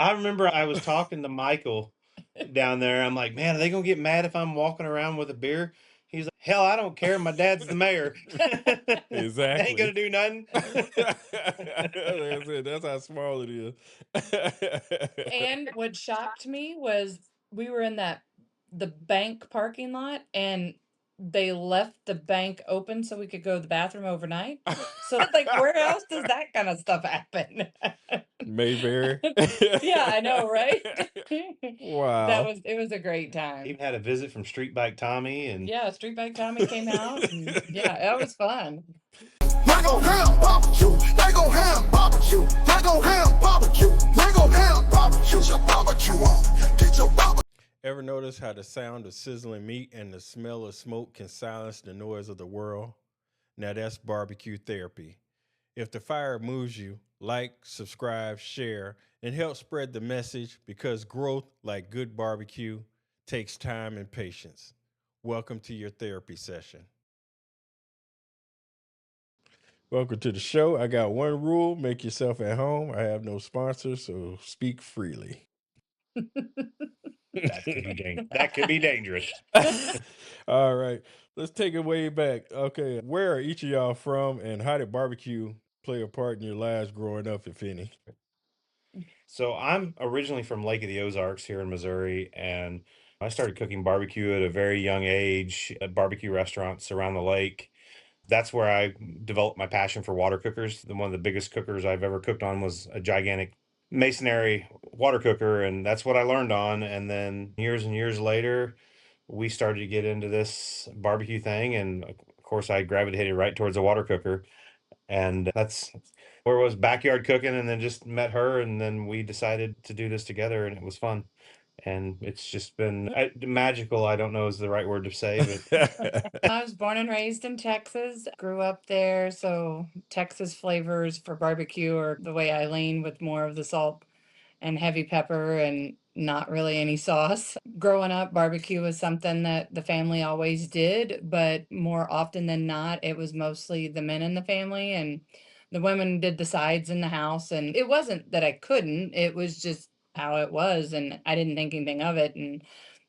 I remember I was talking to Michael down there. I'm like, man, are they gonna get mad if I'm walking around with a beer? He's like, hell, I don't care. My dad's the mayor. They ain't gonna Exactly. do nothing. Like I said, that's how small it is. And what shocked me was we were in the bank parking lot and they left the bank open so we could go to the bathroom overnight. So like where else does that kind of stuff happen? Mayberry. Yeah, I know, right? Wow. It was a great time. Even had a visit from Street Bike Tommy and Yeah, Street Bike Tommy came out and yeah, that was fun. They gon' have barbecue. They gon' have barbecue. They gon' have barbecue. They gon' have barbecue. Get your barbecue on. Get your barbecue. Ever notice how the sound of sizzling meat and the smell of smoke can silence the noise of the world? Now that's barbecue therapy. If the fire moves you, like, subscribe, share, and help spread the message because growth, like good barbecue, takes time and patience. Welcome to your therapy session. Welcome to the show. I got one rule: make yourself at home. I have no sponsors, so speak freely. that could be dangerous. All right, let's take it way back. Okay, where are each of y'all from, and how did barbecue play a part in your lives growing up, if any? So I'm originally from Lake of the Ozarks here in Missouri, and I started cooking barbecue at a very young age at barbecue restaurants around the lake. That's where I developed my passion for water cookers. One of the biggest cookers I've ever cooked on was a gigantic masonry water cooker, and that's what I learned on. And then years and years later, we started to get into this barbecue thing, and of course, I gravitated right towards a water cooker. And that's where I was backyard cooking, and then just met her, and then we decided to do this together, and it was fun. And it's just been magical. I don't know is the right word to say, but I was born and raised in Texas, grew up there, so Texas flavors for barbecue are the way I lean with more of the salt and heavy pepper and not really any sauce. Growing up, barbecue was something that the family always did, but more often than not, it was mostly the men in the family and the women did the sides in the house. And it wasn't that I couldn't, it was just how it was. And I didn't think anything of it. And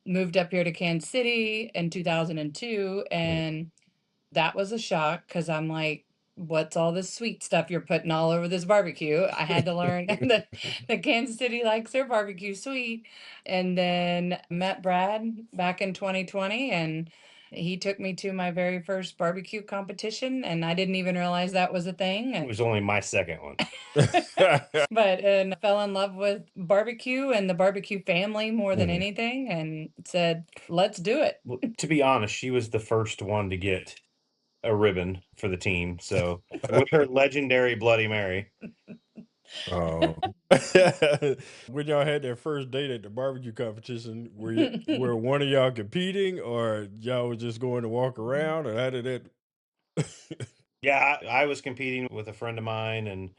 moved up here to Kansas City in 2002. And that was a shock because I'm like, what's all this sweet stuff you're putting all over this barbecue? I had to learn that Kansas City likes their barbecue sweet. And then met Brad back in 2020 and he took me to my very first barbecue competition and I didn't even realize that was a thing. it was only my second one. And fell in love with barbecue and the barbecue family more than anything and said, let's do it. Well, to be honest, she was the first one to get a ribbon for the team. So with her legendary Bloody Mary. Oh. When y'all had that first date at the barbecue competition, were one of y'all competing or y'all was just going to walk around or how did that? Yeah, I was competing with a friend of mine, and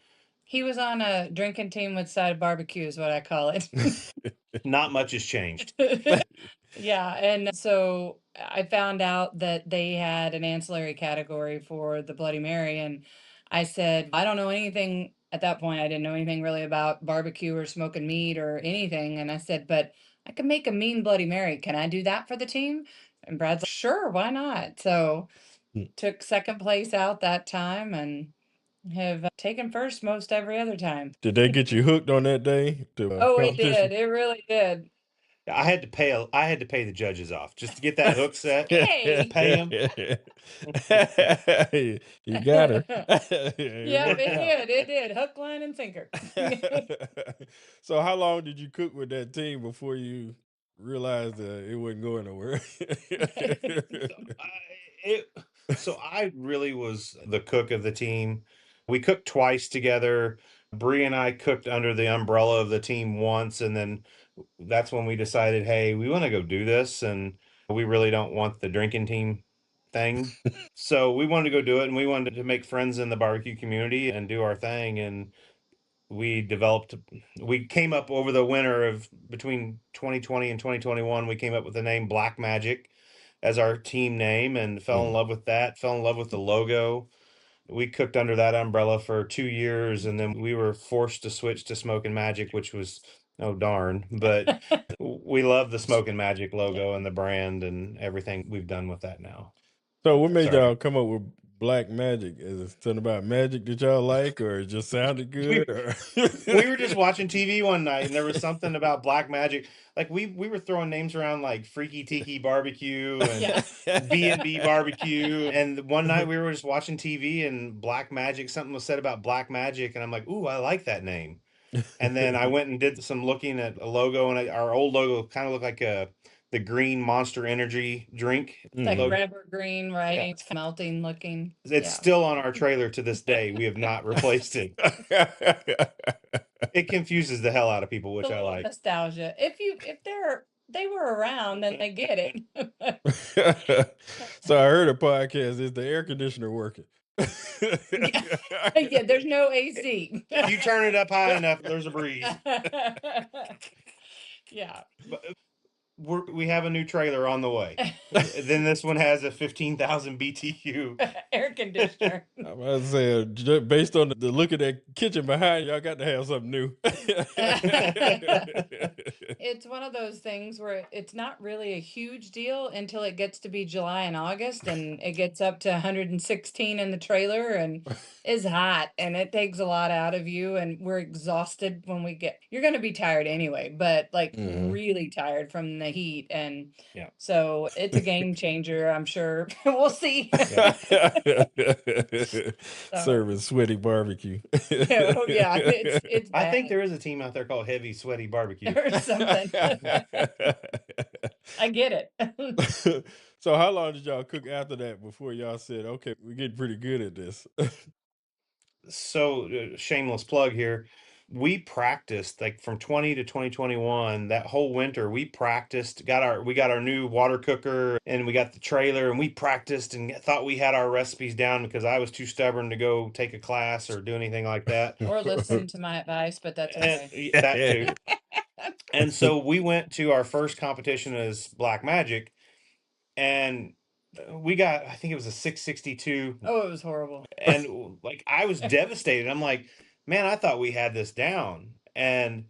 He was on a drinking team with side barbecue is what I call it. not much has changed. Yeah, and so I found out that they had an ancillary category for the Bloody Mary, and I said, I don't know anything at that point. I didn't know anything really about barbecue or smoking meat or anything. And I said, but I could make a mean Bloody Mary. Can I do that for the team? And Brad's like, sure, why not? So took second place out that time and have taken first most every other time. Did they get you hooked on that day? Oh, it did. It really did. I had to pay the judges off just to get that hook set. Hey. Pay them. You got her. Yeah, it did. Hook, line, and sinker. So how long did you cook with that team before you realized it wasn't going nowhere? So I really was the cook of the team. We cooked twice together. Bree and I cooked under the umbrella of the team once, and then that's when we decided, hey, we want to go do this, and we really don't want the drinking team thing. So we wanted to go do it, and we wanted to make friends in the barbecue community and do our thing. And we came up over the winter of between 2020 and 2021, we came up with the name Black Magic as our team name and fell in love with that, fell in love with the logo. We cooked under that umbrella for 2 years, and then we were forced to switch to Smoking Magic, which was Oh, darn. But we love the Smoke and Magic logo and the brand and everything we've done with that now. So what made Sorry. y'all come up with Black Magic? Is it something about magic that y'all like, or it just sounded good? Or We were just watching TV one night and there was something about Black Magic. Like we were throwing names around like Freaky Tiki Barbecue and Yeah. B&B Barbecue. And one night we were just watching TV and Black Magic, something was said about Black Magic. And I'm like, ooh, I like that name. And then I went and did some looking at a logo, and our old logo kind of looked like the green Monster Energy drink. Like logo. red or green, right? Yeah. It's melting looking. It's still on our trailer to this day. We have not replaced it. It confuses the hell out of people, which It's a I little like. nostalgia. If they were around, then they get it. So I heard a podcast. Is the air conditioner working? Yeah, there's no AC. If you turn it up high enough, there's a breeze. Yeah. We have a new trailer on the way. Then this one has a 15,000 BTU air conditioner. I'm about to say, based on the look of that kitchen behind y'all, got to have something new. It's one of those things where it's not really a huge deal until it gets to be July and August, and it gets up to 116 in the trailer and is hot, and it takes a lot out of you, and we're exhausted when we get. You're going to be tired anyway, but like really tired from the heat, and so it's a game changer. I'm sure. We'll see. Serving sweaty barbecue. Oh yeah, it's I think bad. there is a team out there called Heavy Sweaty Barbecue. or something. I get it. So how long did y'all cook after that before y'all said, okay, we're getting pretty good at this? So shameless plug here. We practiced like from 20 to 2021, that whole winter. We practiced, we got our new water cooker and we got the trailer, and we practiced and thought we had our recipes down because I was too stubborn to go take a class or do anything like that. Or listen to my advice, but that's okay. And, that too. And so we went to our first competition as Black Magic, and we got, I think it was a 662. Oh, it was horrible. And like I was devastated. I'm like, man, I thought we had this down. And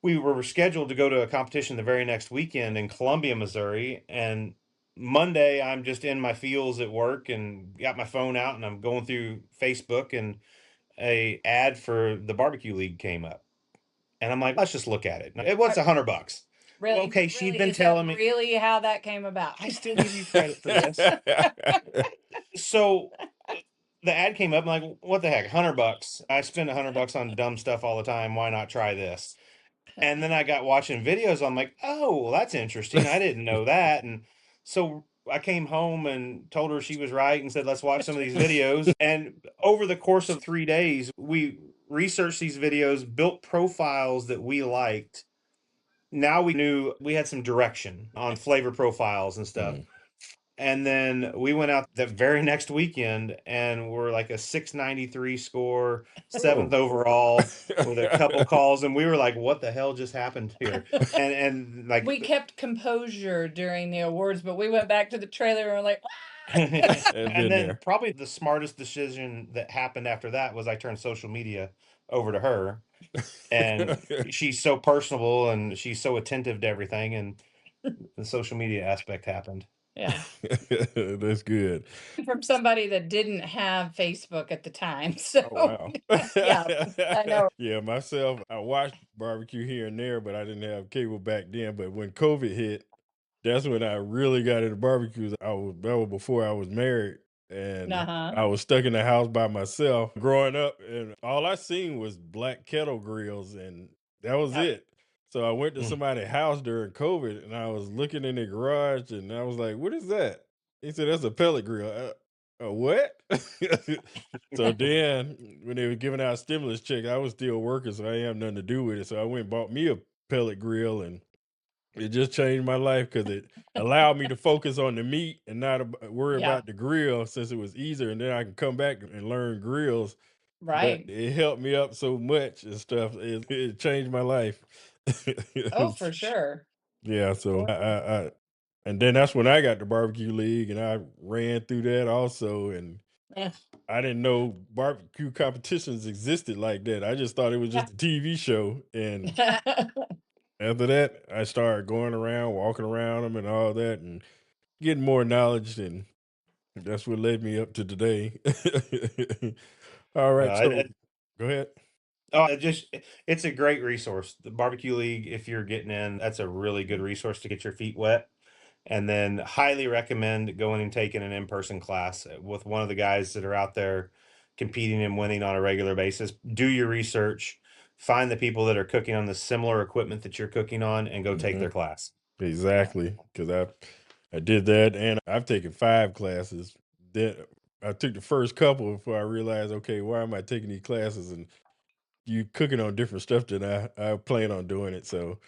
we were scheduled to go to a competition the very next weekend in Columbia, Missouri. And Monday, I'm just in my fields at work and got my phone out and I'm going through Facebook, and a ad for the barbecue league came up. And I'm like, let's just look at it. It was $100. Really? Okay, she'd Really? been Is that telling me. really how that came about. I still give you credit for this. So the ad came up, I'm like, what the heck, $100. I spend $100 on dumb stuff all the time. Why not try this? And then I got watching videos. I'm like, oh, well, that's interesting. I didn't know that. And so I came home and told her she was right and said, let's watch some of these videos. And over the course of 3 days, we researched these videos, built profiles that we liked. Now we knew we had some direction on flavor profiles and stuff. And then we went out the very next weekend and we're like a 693 score, 7th overall with a couple calls. And we were like, what the hell just happened here? And like we kept composure during the awards, but we went back to the trailer and were like, and then probably the smartest decision that happened after that was I turned social media over to her. And she's so personable and she's so attentive to everything. And the social media aspect happened. yeah. That's good. From somebody that didn't have Facebook at the time. So Oh, wow. yeah, I know. Yeah, myself, I watched barbecue here and there, but I didn't have cable back then. But when COVID hit, that's when I really got into barbecues. That was before I was married. And I was stuck in the house by myself growing up, and all I seen was black kettle grills, and that was it. So I went to somebody's house during COVID, and I was looking in the garage, and I was like, "What is that?" He said, "That's a pellet grill." What? So then, when they were giving out stimulus check, I was still working, so I didn't have nothing to do with it. So I went and bought me a pellet grill, and it just changed my life because it allowed me to focus on the meat and not worry about the grill, since it was easier. And then I can come back and learn grills. Right. But it helped me up so much and stuff. It changed my life. Oh, for sure. Yeah. So and then that's when I got the barbecue league, and I ran through that also. And Yeah. I didn't know barbecue competitions existed like that. I just thought it was just a TV show. And after that, I started going around, walking around them and all that and getting more knowledge. And that's what led me up to today. All right. So go ahead. It's a great resource. The barbecue league, if you're getting in, that's a really good resource to get your feet wet. And then highly recommend going and taking an in-person class with one of the guys that are out there competing and winning on a regular basis. Do your research, find the people that are cooking on the similar equipment that you're cooking on, and go take their class. Exactly. Because I did that and I've taken 5 classes. Then I took the first couple before I realized, okay, why am I taking these classes? And you cooking on different stuff than I plan on doing it. So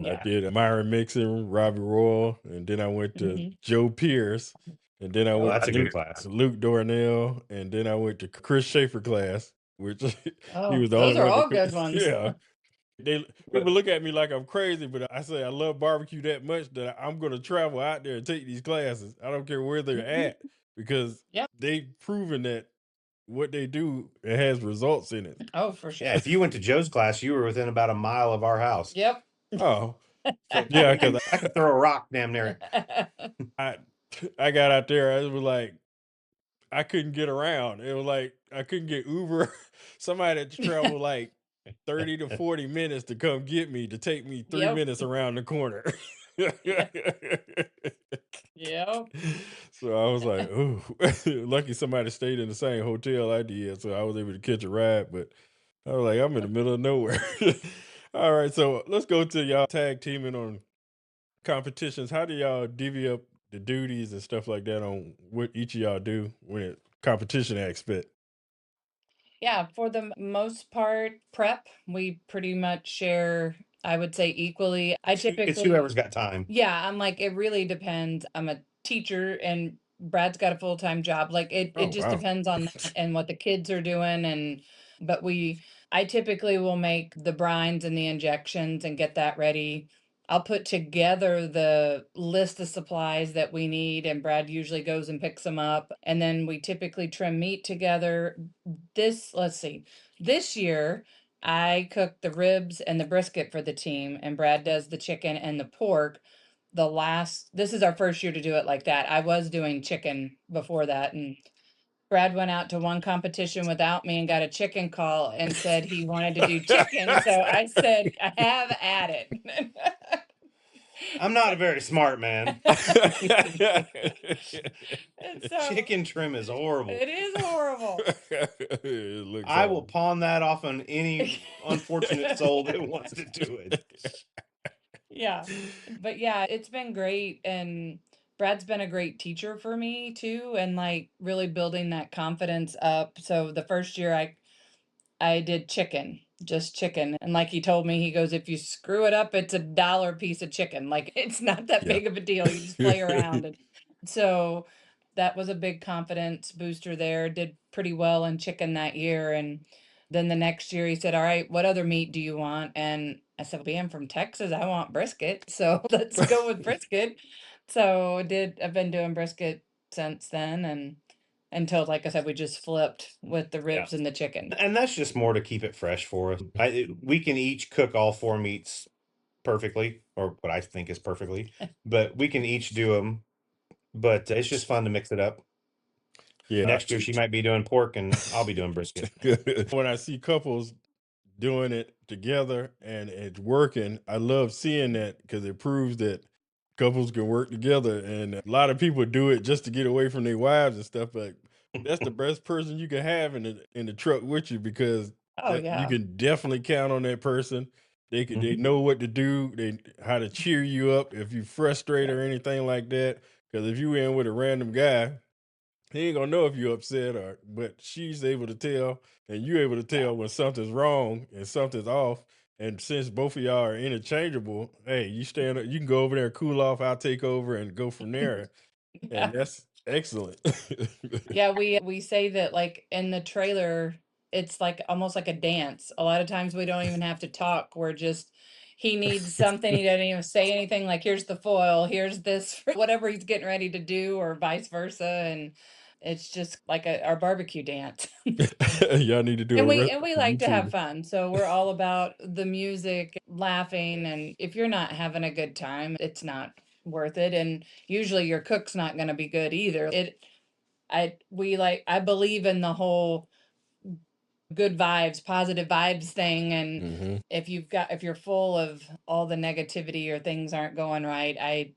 I Yeah. did Myron Mixon, Robbie Royal, and then I went to Mhm. Joe Pierce, and then I Oh, went that's to a good class. Luke Dornell, and then I went to Chris Schaefer class, which he Oh, was the those only are one all that could. good ones. Yeah, people look at me like I'm crazy, but I say I love barbecue that much that I'm going to travel out there and take these classes. I don't care where they're Mhm. at because Yep. they've proven that what they do it has results in it. Oh, for sure. Yeah, if you went to Joe's class, you were within about a mile of our house. Yep. Oh, So yeah, because I could throw a rock damn near. I I got out there. I was like, I couldn't get around. It was like I couldn't get Uber. Somebody had to travel like 30 to 40 minutes to come get me to take me 3 minutes Yep. around the corner. Yep. So I was like, "Ooh, lucky somebody stayed in the same hotel I did, so I was able to catch a ride." But I was like, I'm in the middle of nowhere. All right, so let's go to y'all tag teaming on competitions. How do y'all divvy up the duties and stuff like that on what each of y'all do when it competition aspect? Yeah, for the most part, prep, we pretty much share, I would say, equally. I It's typically, whoever's got time. yeah, I'm like, it really depends. I'm a teacher and Brad's got a full-time job. Like it Oh just wow. depends on that and what the kids are doing. But I typically will make the brines and the injections and get that ready. I'll put together the list of supplies that we need, and Brad usually goes and picks them up. And then we typically trim meat together. Let's see, this year I cooked the ribs and the brisket for the team, and Brad does the chicken and the pork. This is our first year to do it like that. I was doing chicken before that, and Brad went out to one competition without me and got a chicken call and said he wanted to do chicken. So I said, have at it. I'm not a very smart man. And so Chicken trim is horrible. it is horrible. It looks I will horrible. pawn that off on any unfortunate soul that wants to do it. Yeah. But yeah, it's been great. And Brad's been a great teacher for me too, and like really building that confidence up. So the first year I did chicken, just chicken. And like he told me, he goes, if you screw it up, it's $1 piece of chicken. Like it's not that Yeah. big of a deal. You just play around. And so that was a big confidence booster there. Did pretty well in chicken that year. And then the next year he said, all right, what other meat do you want? And I said, being from Texas, I want brisket. So let's go with brisket. I've been doing brisket since then. And until, like I said, we just flipped with the Yeah. ribs and the chicken. And that's just more to keep it fresh for us. We can each cook all 4 meats perfectly, or what I think is perfectly, but we can each do them. But it's just fun to mix it up. Yeah. Next year she might be doing pork and I'll be doing brisket. When I see couples doing it together and it's working, I love seeing that because it proves that couples can work together. And a lot of people do it just to get away from their wives and stuff. But that's the best person you can have in the truck with you because Oh, that you yeah. can definitely count on that person. They know what to do. They how to cheer you up if you frustrate or anything like that. Because if you in with a random guy, he ain't gonna know if you're upset but she's able to tell and you're able to Yeah. tell when something's wrong and something's off. And since both of y'all are interchangeable, hey, you can go over there and cool off, I'll take over and go from there. Yeah. And that's excellent. Yeah, we say that like in the trailer, it's like almost like a dance. A lot of times we don't even have to talk. He needs something, he doesn't even say anything, like here's the foil, here's this, whatever he's getting ready to do, or vice versa. And It's just like our barbecue dance. Y'all need to do And we like to have YouTube. fun. So we're all about the music, laughing, and if you're not having a good time, it's not worth it. And usually your cook's not going to be good either. I believe in the whole good vibes, positive vibes thing. And Mhm. if you're full of all the negativity or things aren't going right,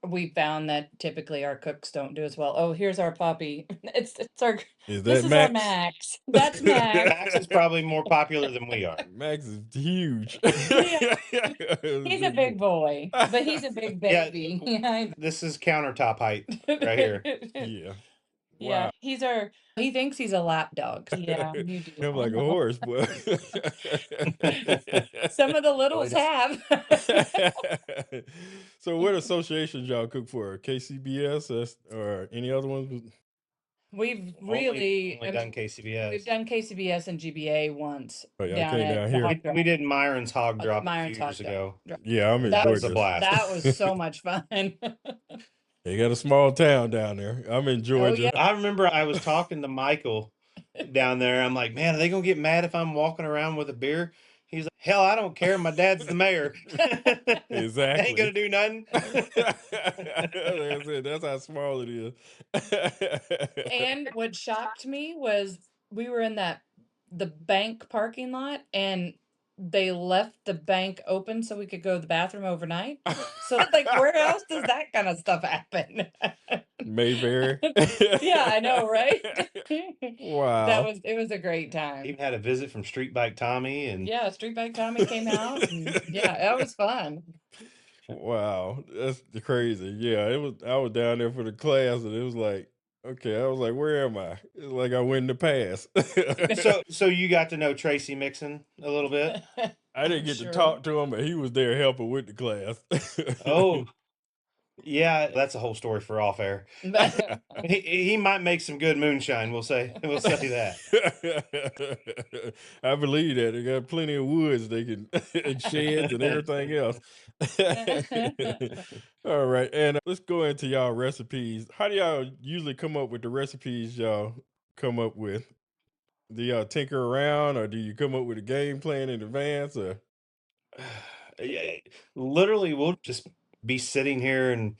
we found that typically our cooks don't do as well. Oh, here's our puppy. It's our Is this that is our Max? Max. That's Max. Max is probably more popular than we are. Max is huge. Yeah, he's a big boy, but he's a big Yeah, baby. I this is countertop height know. right here. Yeah. Yeah, Wow. he thinks he's a lap dog. Yeah, you do. I'm I like a know. horse, boy. Some of the Really littles does. have. So what associations y'all cook for? KCBS or any other ones? We've Only really, only done KCBS. we've done KCBS and GBA once Oh, y'all down came at down the here. hog We drop. did Myron's hog drop a Myron's few years hot dog. ago. Yeah, I'm That enjoying was a blast. That was so much fun. They got a small town down there. I'm in Georgia. yeah. I remember I was talking to Michael down there. I'm like, man, are they gonna get mad if I'm walking around with a beer? He's like, hell, I don't care. My dad's the mayor. Exactly. Ain't gonna do nothing. Like I said, that's how small it is. And what shocked me was we were in the bank parking lot and they left the bank open so we could go to the bathroom overnight. So like where else does that kind of stuff happen? Mayberry. Yeah, I know, right? Wow. It was a great time. Even had a visit from Street Bike Tommy and Yeah, Street Bike Tommy came out and yeah, that was fun. Wow, that's crazy. Yeah, it was. I was down there for the class, and it was like, okay, I was like, where am I? It's like I went in the past. so you got to know Tracy Mixon a little bit. I didn't get Sure. to talk to him, but he was there helping with the class. Oh, yeah, that's a whole story for off air. He might make some good moonshine. We'll say that. I believe that they got plenty of woods they can and sheds and everything else. All right, and let's go into y'all recipes. How do y'all usually come up with the recipes y'all come up with? Do y'all tinker around, or do you come up with a game plan in advance? Or Yeah, literally, we'll just be sitting here and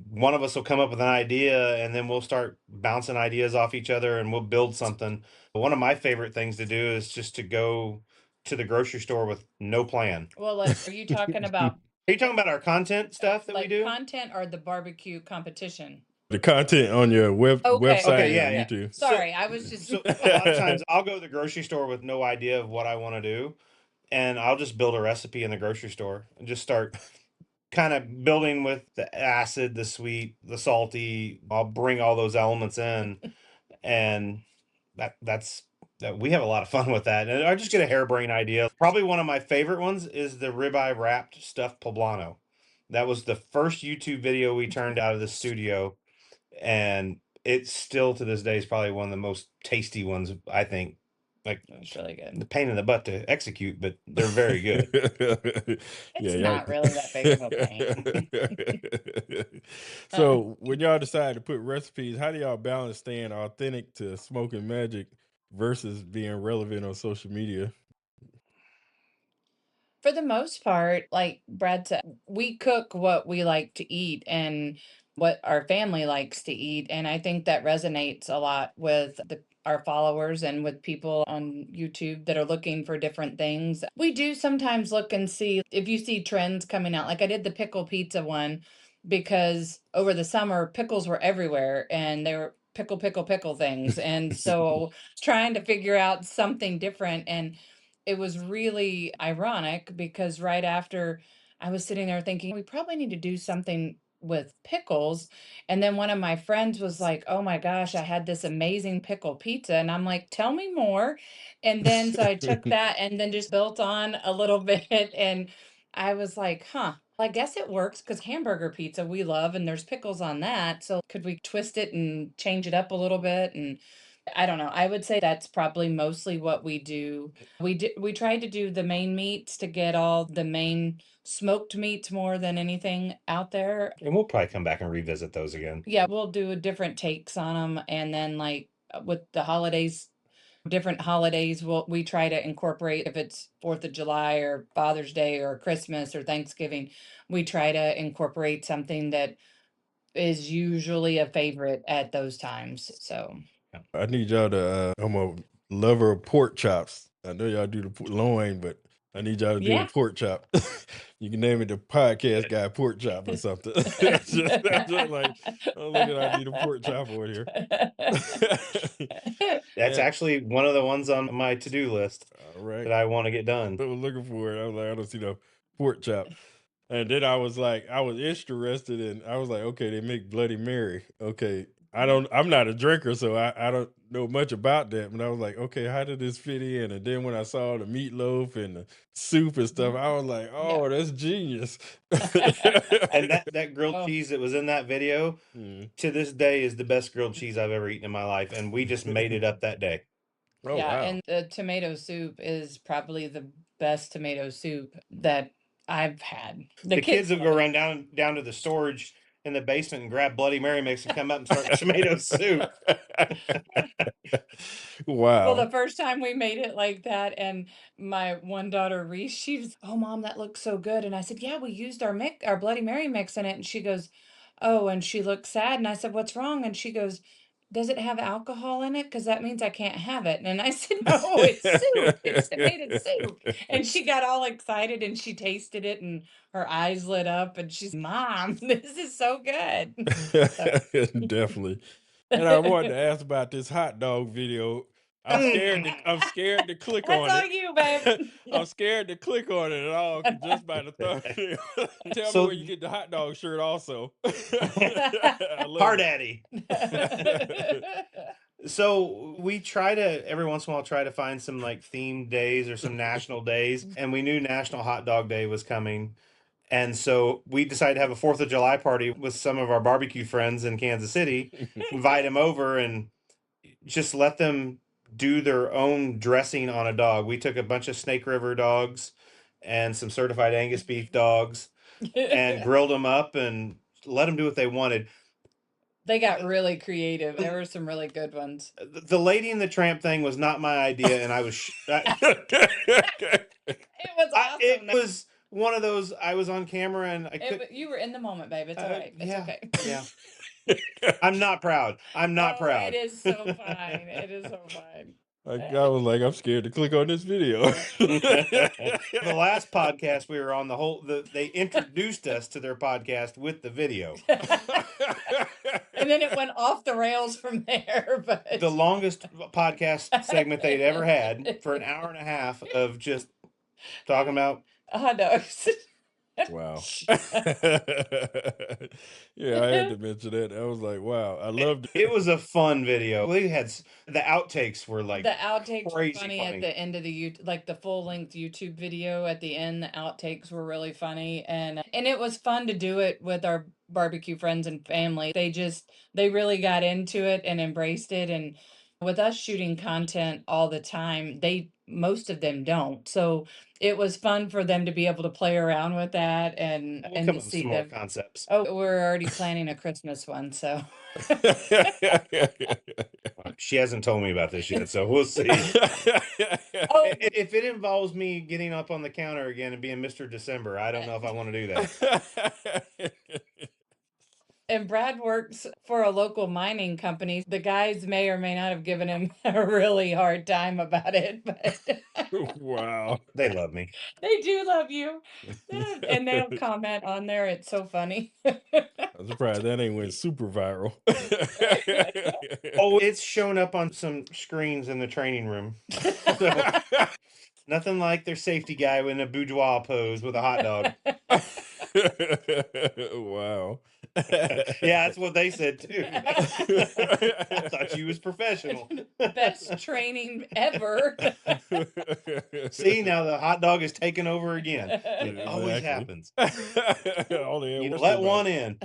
one of us will come up with an idea and then we'll start bouncing ideas off each other and we'll build something. But one of my favorite things to do is just to go to the grocery store with no plan. Well, like, are you talking about Are you talking about our content stuff that we like do? content or the barbecue competition? the content on your website Okay, and yeah. YouTube? Sorry, I was just So a lot of times I'll go to the grocery store with no idea of what I want to do, and I'll just build a recipe in the grocery store and just start kind of building with the acid, the sweet, the salty. I'll bring all those elements in, and that's that. We have a lot of fun with that. And I just get a harebrained idea. Probably one of my favorite ones is the ribeye wrapped stuffed poblano. That was the first YouTube video we turned out of the studio, and it's still to this day is probably one of the most tasty ones, I think. Like it's really good. the pain in the butt to execute, but they're very good. It's not really that big of a pain. So when y'all decide to put recipes, how do y'all balance staying authentic to smoking magic versus being relevant on social media? For the most part, like Brad said, we cook what we like to eat and what our family likes to eat. And I think that resonates a lot with our followers and with people on YouTube that are looking for different things. We do sometimes look and see if you see trends coming out. Like I did the pickle pizza one because over the summer, pickles were everywhere and they were pickle things. And so trying to figure out something different. And it was really ironic because right after I was sitting there thinking, we probably need to do something with pickles. And then one of my friends was like, oh my gosh, I had this amazing pickle pizza. And I'm like, tell me more. And then so I took that and then just built on a little bit. And I was like, huh, I guess it works because hamburger pizza we love and there's pickles on that. So could we twist it and change it up a little bit? And I don't know. I would say that's probably mostly what we do. We tried to do the main meats to get all the main smoked meats more than anything out there. And we'll probably come back and revisit those again. Yeah, we'll do different takes on them, and then like with the holidays, different holidays, we try to incorporate if it's 4th of July or Father's Day or Christmas or Thanksgiving, we try to incorporate something that is usually a favorite at those times. So I need y'all to. I'm a lover of pork chops. I know y'all do the loin, but I need y'all to do yeah. the pork chop. You can name it the podcast guy pork chop or something. that's just like, oh, look at I need a pork chop over here. That's actually one of the ones on my to-do list All right. that I want to get done. I was looking for it. I was like, I don't see no pork chop. And then I was interested in, I was like, okay, they make Bloody Mary. Okay. I'm not a drinker, so I don't know much about that. But I was like, okay, how did this fit in? And then when I saw the meatloaf and the soup and stuff, I was like, oh, that's genius. And that grilled cheese that was in that video, to this day, is the best grilled cheese I've ever eaten in my life. And we just made it up that day. Oh, yeah, wow. and the tomato soup is probably the best tomato soup that I've had. The kids will go run down to the storage in the basement and grab Bloody Mary mix and come up and start tomato soup. Wow. Well, the first time we made it like that, and my one daughter Reese, she's, oh Mom, that looks so good. And I said, yeah, we used our Bloody Mary mix in it. And she goes, oh, and she looked sad. And I said, what's wrong? And she goes, does it have alcohol in it? Because that means I can't have it. And I said, no, it's soup. It's tomato soup. And she got all excited and she tasted it and her eyes lit up and she's, Mom, this is so good. Definitely. And I wanted to ask about this hot dog video. I'm scared to click on it. That's all you, babe. I'm scared to click on it at all just by the thought. Tell me where you get the hot dog shirt also. Hard Addy. So we try to every once in a while try to find some like themed days or some national days, and we knew National Hot Dog Day was coming. And so we decided to have a 4th of July party with some of our barbecue friends in Kansas City, invite them over and just let them do their own dressing on a dog. We took a bunch of Snake River dogs and some certified Angus beef dogs and grilled them up and let them do what they wanted. They got really creative. There were some really good ones. The Lady and the Tramp thing was not my idea, and I was It was awesome. it was one of those, I was on camera and you were in the moment, babe. It's all right. It's okay. Yeah. I'm not proud. I'm not proud. It is so fine. It is so fine. I was like, I'm scared to click on this video. The last podcast we were on, they introduced us to their podcast with the video. And then it went off the rails from there. But the longest podcast segment they'd ever had for an hour and a half of just talking about hot dogs. Wow. Yeah, I had to mention that. I was like, wow, I loved it. It was a fun video. We had the outtakes were like the outtakes were funny funny at the end of the full length YouTube video at the end. The outtakes were really funny, and it was fun to do it with our barbecue friends and family. They really got into it and embraced it. And with us shooting content all the time, most of them don't. So it was fun for them to be able to play around with that and come up to with see some more them. concepts. Oh, we're already planning a Christmas one, so. She hasn't told me about this yet, so we'll see. If it involves me getting up on the counter again and being Mr. December, I don't know if I want to do that. And Brad works for a local mining company. The guys may or may not have given him a really hard time about it, but wow. They love me. They do love you. And they'll comment on there. It's so funny. I'm surprised that ain't went super viral. Oh, it's shown up on some screens in the training room. So, nothing like their safety guy in a boudoir pose with a hot dog. Wow. Yeah, that's what they said too. I thought you was professional. Best training ever. See, now the hot dog is taking over again. It always happens. You let one in.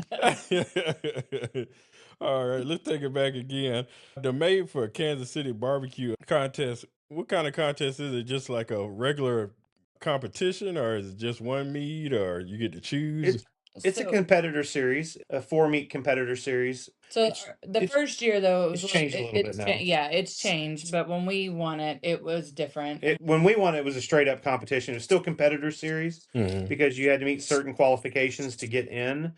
All right, let's take it back again. The Made for Kansas City barbecue contest. What kind of contest is it? Just like a regular competition, or is it just one meat, or you get to choose? It's a So, competitor series, a 4-meat competitor series. so It's the it's first year though, it was it's changed a little bit now. yeah, it's changed. But when we won it, it was different. When we won, it was a straight up competition. It was still competitor series Mhm. because you had to meet certain qualifications to get in,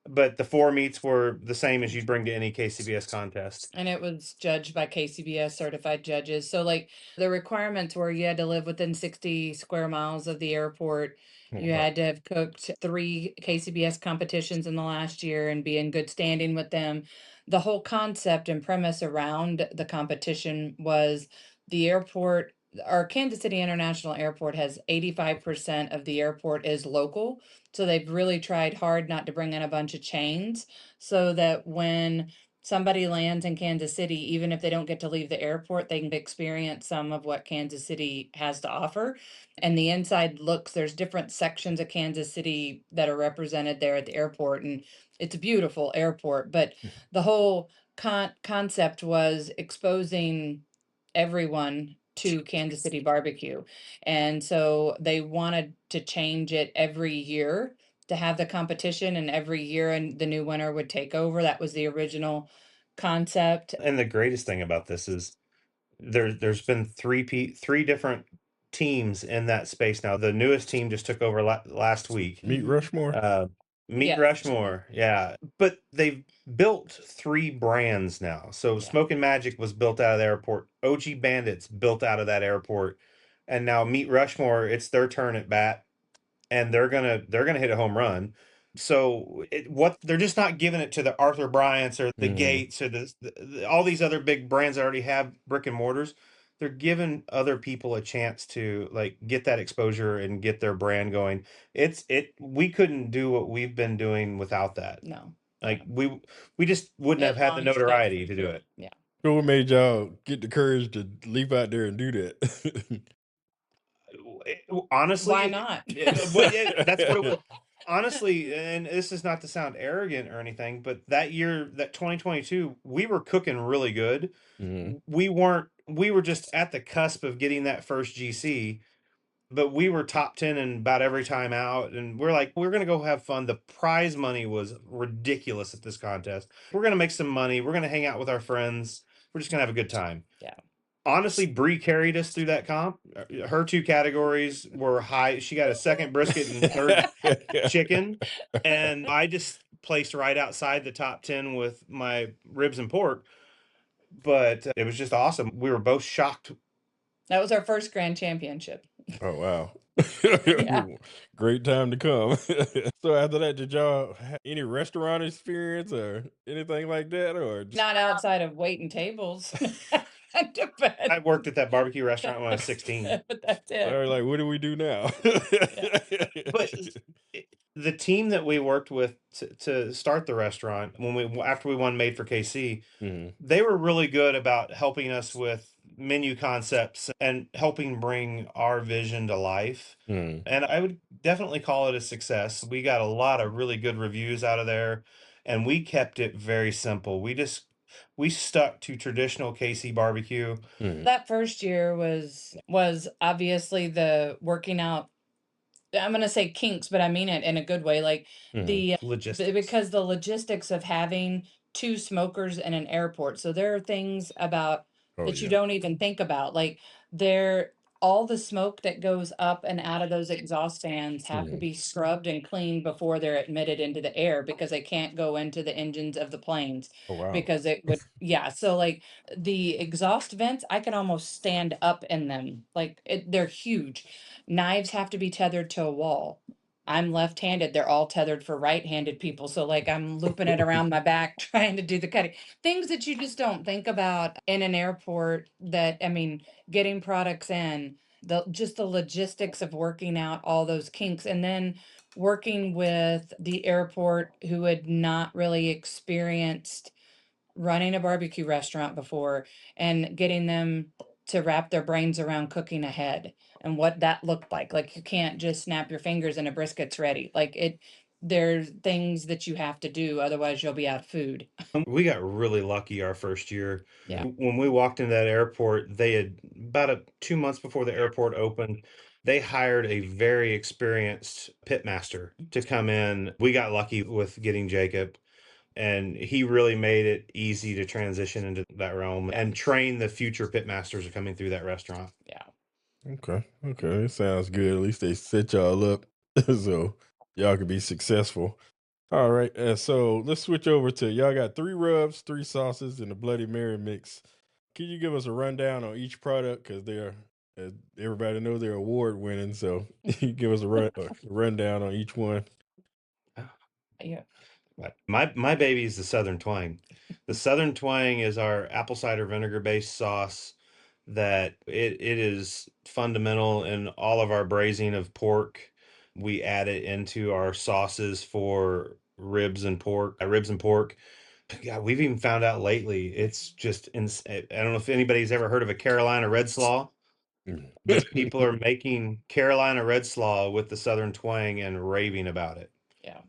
but the 4 meats were the same as you'd bring to any KCBS contest. And it was judged by KCBS certified judges. So, like, the requirements were you had to live within 60 square miles of the airport. You Wow. had to have cooked 3 KCBS competitions in the last year and be in good standing with them. The whole concept and premise around the competition was the airport. Our Kansas City International Airport has 85% of the airport is local. So they've really tried hard not to bring in a bunch of chains so that when somebody lands in Kansas City, even if they don't get to leave the airport, they can experience some of what Kansas City has to offer. And the inside looks, there's different sections of Kansas City that are represented there at the airport. And it's a beautiful airport, but the whole concept was exposing everyone to Kansas City barbecue. And so they wanted to change it every year to have the competition, and every year and the new winner would take over. That was the original concept. And the greatest thing about this is there's been three different teams in that space now. The newest team just took over last week. Meat Rushmore. Uh, Meet Yeah. Rushmore, yeah. But they've built 3 brands now. So Yeah. Smokin' Magic was built out of the airport. OG Bandits built out of that airport, and now Meet Rushmore, it's their turn at bat, and they're gonna hit a home run. So what they're just not giving it to the Arthur Bryants or the Mhm. Gates or all these other big brands that already have brick and mortars. They're giving other people a chance to like get that exposure and get their brand going. We couldn't do what we've been doing without that. No. Like we just wouldn't It have had the launched it notoriety for to do sure. it. Yeah. So what made y'all get the courage to leap out there and do that? Honestly, Why not? that's what it was. Honestly, and this is not to sound arrogant or anything, but that year, that 2022, we were cooking really good. Mhm. We were just at the cusp of getting that first GC, but we were top 10 in about every time out. And we're like, we're going to go have fun. The prize money was ridiculous at this contest. We're going to make some money. We're going to hang out with our friends. We're just going to have a good time. Yeah. Honestly, Bree carried us through that comp. Her 2 categories were high. She got a second brisket and third chicken, and I just placed right outside the top 10 with my ribs and pork. But it was just awesome. We were both shocked. That was our first grand championship. Oh wow. Yeah. Great time to come. So after that, did y'all have any restaurant experience or anything like that, or just Not outside of waiting tables. I worked at that barbecue restaurant when I was 16. But that's it. or like what do we do now? But the team that we worked with to start the restaurant after we won Made for KC, Mhm. they were really good about helping us with menu concepts and helping bring our vision to life. Mhm. And I would definitely call it a success. We got a lot of really good reviews out of there, and we kept it very simple. We stuck to traditional KC barbecue. Mhm. That first year was obviously the working out. I'm gonna say kinks, but I mean it in a good way. Like Mhm. the Logistics. because the logistics of having 2 smokers in an airport. So there are things about Oh that you yeah. don't even think about. Like there all the smoke that goes up and out of those exhaust fans have to Mhm. be scrubbed and cleaned before they're admitted into the air because they can't go into the engines of the planes Oh wow. because it would yeah. So like the exhaust vents, I can almost stand up in them. Like they're huge. Knives have to be tethered to a wall. I'm left-handed. They're all tethered for right-handed people. So like I'm looping it around my back trying to do the cutting. Things that you just don't think about in an airport that I mean, getting products in, the logistics of working out all those kinks and then working with the airport who had not really experienced running a barbecue restaurant before and getting them to wrap their brains around cooking ahead and what that looked like. Like you can't just snap your fingers and a brisket's ready. Like there's things that you have to do, otherwise you'll be out of food. We got really lucky our first year. Yeah. When we walked into that airport, they had about 2 months before the airport opened, they hired a very experienced pitmaster to come in. We got lucky with getting Jacob, and he really made it easy to transition into that realm and train the future pitmasters coming through that restaurant. Yeah. Okay. It sounds good. At least they set y'all up so y'all could be successful. All right. So let's switch over to y'all got 3 rubs, 3 sauces, and a Bloody Mary mix. Can you give us a rundown on each product? Because they're, everybody know they're award winning. So you give us a rundown on each one. Yeah. My baby is the Southern Twang. The Southern Twang is our apple cider vinegar based sauce that it is fundamental in all of our braising of pork. We add it into our sauces for ribs and pork. God, we've even found out lately it's just I don't know if anybody's ever heard of a Carolina red slaw, but people are making Carolina red slaw with the Southern Twang and raving about it. Yeah.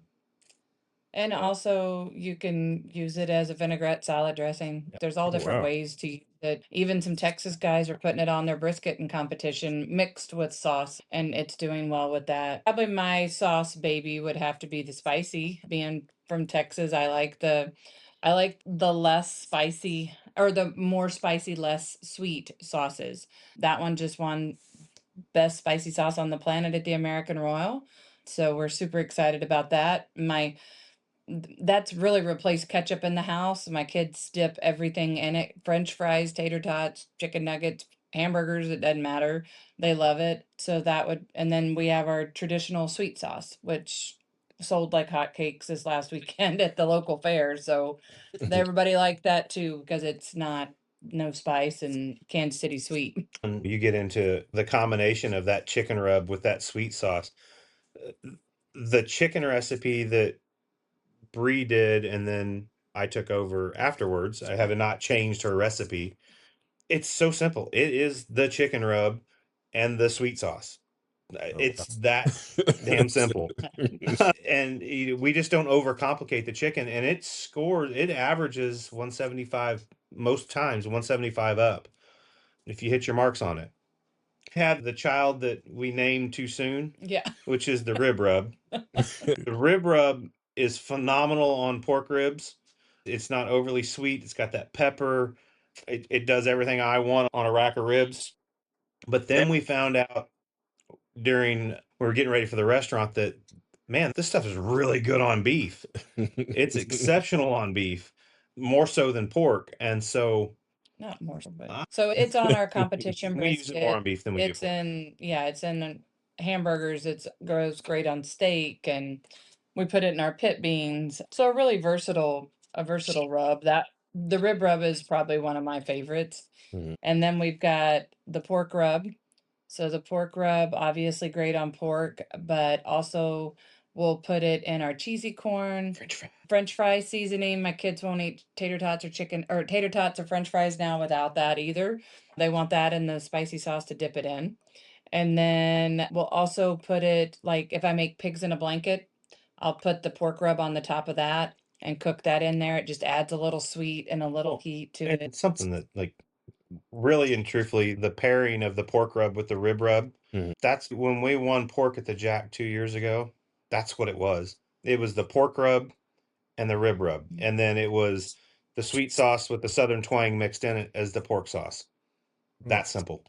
And also, you can use it as a vinaigrette salad dressing. There's all Oh, different wow. ways to use it. Even some Texas guys are putting it on their brisket in competition, mixed with sauce, and it's doing well with that. Probably my sauce baby would have to be the spicy. Being from Texas, I like the less spicy, or the more spicy, less sweet sauces. That one just won best spicy sauce on the planet at the American Royal. So we're super excited about that. That's really replaced ketchup in the house. My kids dip everything in it. French fries, tater tots, chicken nuggets, hamburgers, it doesn't matter. They love it. So and then we have our traditional sweet sauce, which sold like hotcakes this last weekend at the local fair. So everybody liked that too, because it's no spice and Kansas City sweet. And you get into the combination of that chicken rub with that sweet sauce. The chicken recipe that Bre did, and then I took over afterwards. I have not changed her recipe. It's so simple. It is the chicken rub and the sweet sauce. It's that damn simple. And we just don't overcomplicate the chicken, and it averages 175 most times, 175 up if you hit your marks on it. Had the child that we named too soon, Yeah. which is the rib rub. The rib rub is phenomenal on pork ribs. It's not overly sweet. It's got that pepper. It does everything I want on a rack of ribs. But then we found out during we were getting ready for the restaurant that, man, this stuff is really good on beef. It's exceptional on beef, more so than pork. And so Not more so, but so it's on our competition we use it more on brisket. beef than we do It's pork. it's in hamburgers. It goes great on steak, and we put it in our pit beans. So a versatile rub. That the rib rub is probably one of my favorites. Mhm. And then we've got the pork rub. So the pork rub, obviously great on pork, but also we'll put it in our cheesy corn, French fry seasoning. My kids won't eat tater tots or French fries now without that either. They want that in the spicy sauce to dip it in. And then we'll also put it, like if I make pigs in a blanket, I'll put the pork rub on the top of that and cook that in there. It just adds a little sweet and a little heat to And it. it's something that, like, really and truthfully, the pairing of the pork rub with the rib rub, that's when we won pork at the Jack 2 years ago. That's what it was. It was the pork rub and the rib rub. And then it was the sweet sauce with the Southern Twang mixed in it as the pork sauce. That simple.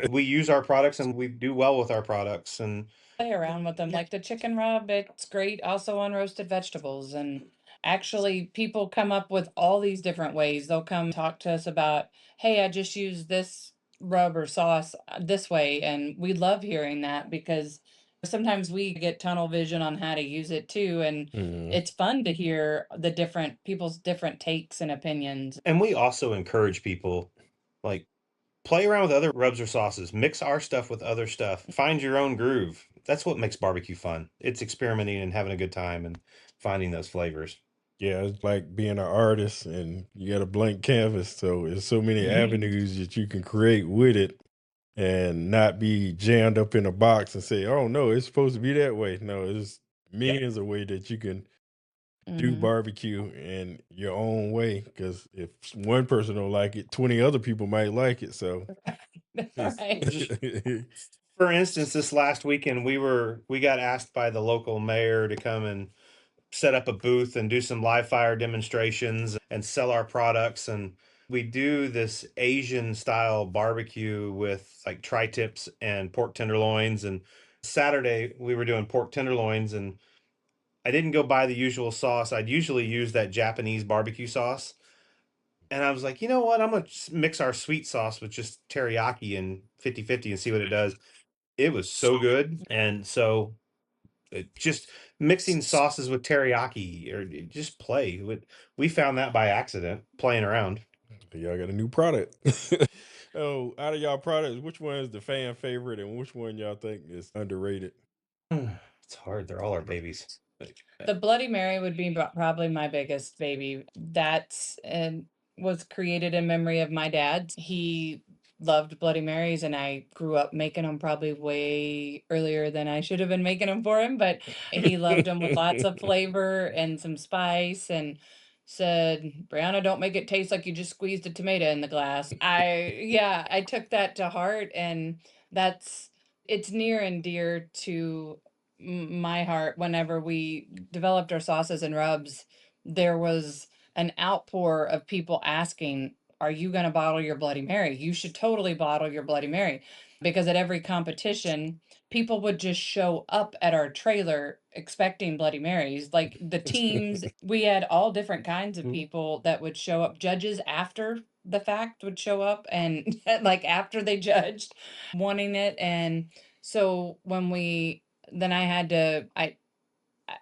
We use our products and we do well with our products, and Play around with them. Like the chicken rub, it's great also on roasted vegetables. And actually, people come up with all these different ways. They'll come talk to us about, hey, I just use this rub or sauce this way. And we love hearing that, because sometimes we get tunnel vision on how to use it too. And it's fun to hear the people's different takes and opinions. and we also encourage people, like, play around with other rubs or sauces, mix our stuff with other stuff, find your own groove. That's what makes barbecue fun. It's experimenting and having a good time and finding those flavors. Yeah, it's like being an artist and you got a blank canvas. So there's so many avenues that you can create with it and not be jammed up in a box and say, oh, no, it's supposed to be that way. No, it's Millions of ways that you can do barbecue in your own way. Because if one person don't like it, 20 other people might like it. So, Right. For instance, this last weekend we got asked by the local mayor to come and set up a booth and do some live fire demonstrations and sell our products. And we do this Asian style barbecue with like tri-tips and pork tenderloins. And Saturday we were doing pork tenderloins, and I didn't go buy the usual sauce. I'd usually use that Japanese barbecue sauce. And I was like, you know what? I'm going to mix our sweet sauce with just teriyaki and 50-50 and see what it does. It was so good. And so just mixing sauces with teriyaki or just play. We found that by accident playing around. Y'all got a new product. Oh, out of y'all products, which one is the fan favorite and which one y'all think is underrated? It's hard. They're all our babies. The Bloody Mary would be probably my biggest baby. That's and was created in memory of my dad. He loved Bloody Marys, and I grew up making them probably way earlier than I should have been making them for him. But he loved them with lots of flavor and some spice, and said, "Brianna, don't make it taste like you just squeezed a tomato in the glass." I took that to heart, and it's near and dear to my heart. Whenever we developed our sauces and rubs, there was an outpour of people asking, "Are you going to bottle your Bloody Mary? You should totally bottle your Bloody Mary." Because at every competition, people would just show up at our trailer expecting Bloody Marys. Like the teams, we had all different kinds of people that would show up. Judges after the fact would show up and like after they judged, wanting it. And so then I had to,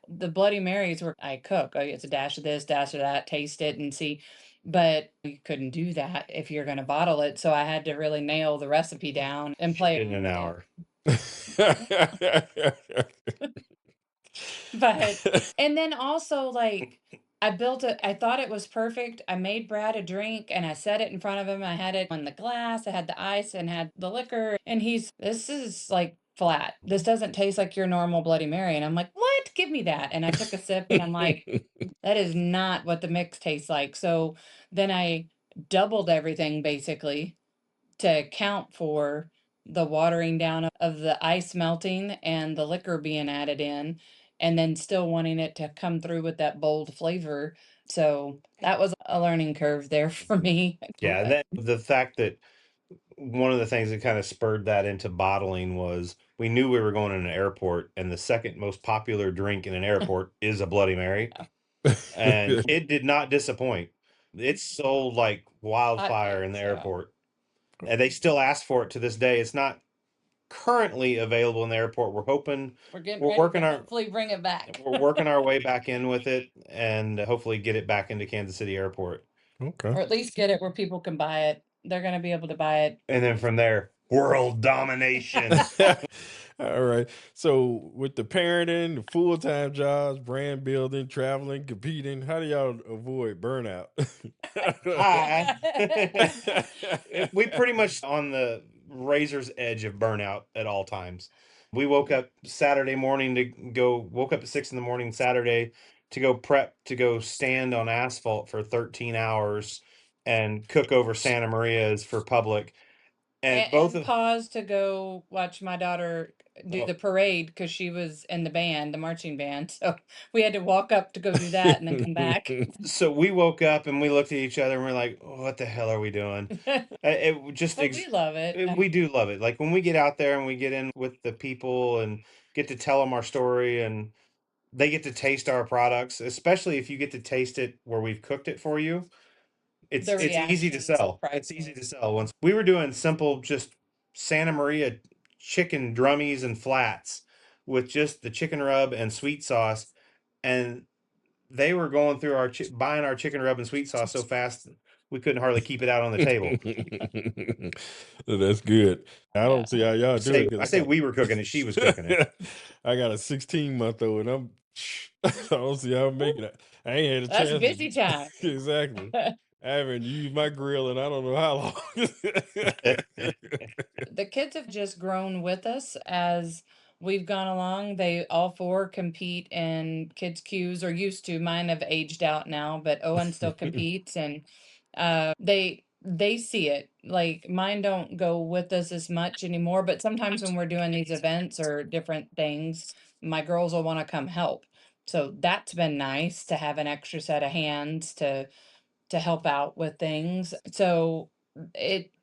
the Bloody Marys were, I cook. It's a dash of this, dash of that, taste it and see. But you couldn't do that if you're going to bottle it. So I had to really nail the recipe down and play in an hour. But, and then also like, I thought it was perfect. I made Brad a drink and I set it in front of him. I had it on the glass, I had the ice and had the liquor. And this is like flat. This doesn't taste like your normal Bloody Mary. And I'm like, what? Give me that. And I took a sip and I'm like, that is not what the mix tastes like. So then I doubled everything basically to account for the watering down of the ice melting and the liquor being added in, and then still wanting it to come through with that bold flavor. So that was a learning curve there for me. Yeah, that the fact that one of the things that kind of spurred that into bottling was we knew we were going in an airport, and the second most popular drink in an airport is a Bloody Mary. And it did not disappoint. It sold like wildfire in the airport. And they still ask for it to this day. It's not currently available in the airport. We're hoping We're working our hopefully bring it back. We're working our way back in with it and hopefully get it back into Kansas City Airport. Okay. Or at least get it where people can buy it. They're going to be able to buy it. And then from there, world domination. All right. So with the parenting, the full-time jobs, brand building, traveling, competing, how do y'all avoid burnout? We pretty much on the razor's edge of burnout at all times. We woke up Saturday morning woke up at 6 a.m. Saturday to go prep to go stand on asphalt for 13 hours and cook over Santa Maria's for public. And pause to go watch my daughter do the parade because she was in the band, the marching band. So we had to walk up to go do that and then come back. So we woke up and we looked at each other and we're like, oh, what the hell are we doing? We love it. We do love it. Like when we get out there and we get in with the people and get to tell them our story and they get to taste our products, especially if you get to taste it where we've cooked it for you. It's easy to sell. It's easy to sell. Once we were doing simple, just Santa Maria chicken drummies and flats with just the chicken rub and sweet sauce, and they were going through buying our chicken rub and sweet sauce so fast we couldn't hardly keep it out on the table. That's good. I don't see how y'all do it. I say we were cooking it; she was cooking it. I got a 16-month-old, and I don't see how I'm making it. I ain't had a chance. That's busy time. Exactly. I haven't used my grill in I don't know how long. The kids have just grown with us as we've gone along. They all four compete in kids' cues, or used to. Mine have aged out now, but Owen still competes, and they see it. Like mine don't go with us as much anymore, but sometimes when we're doing these events or different things, my girls will want to come help. So that's been nice to have an extra set of hands to help out with things. So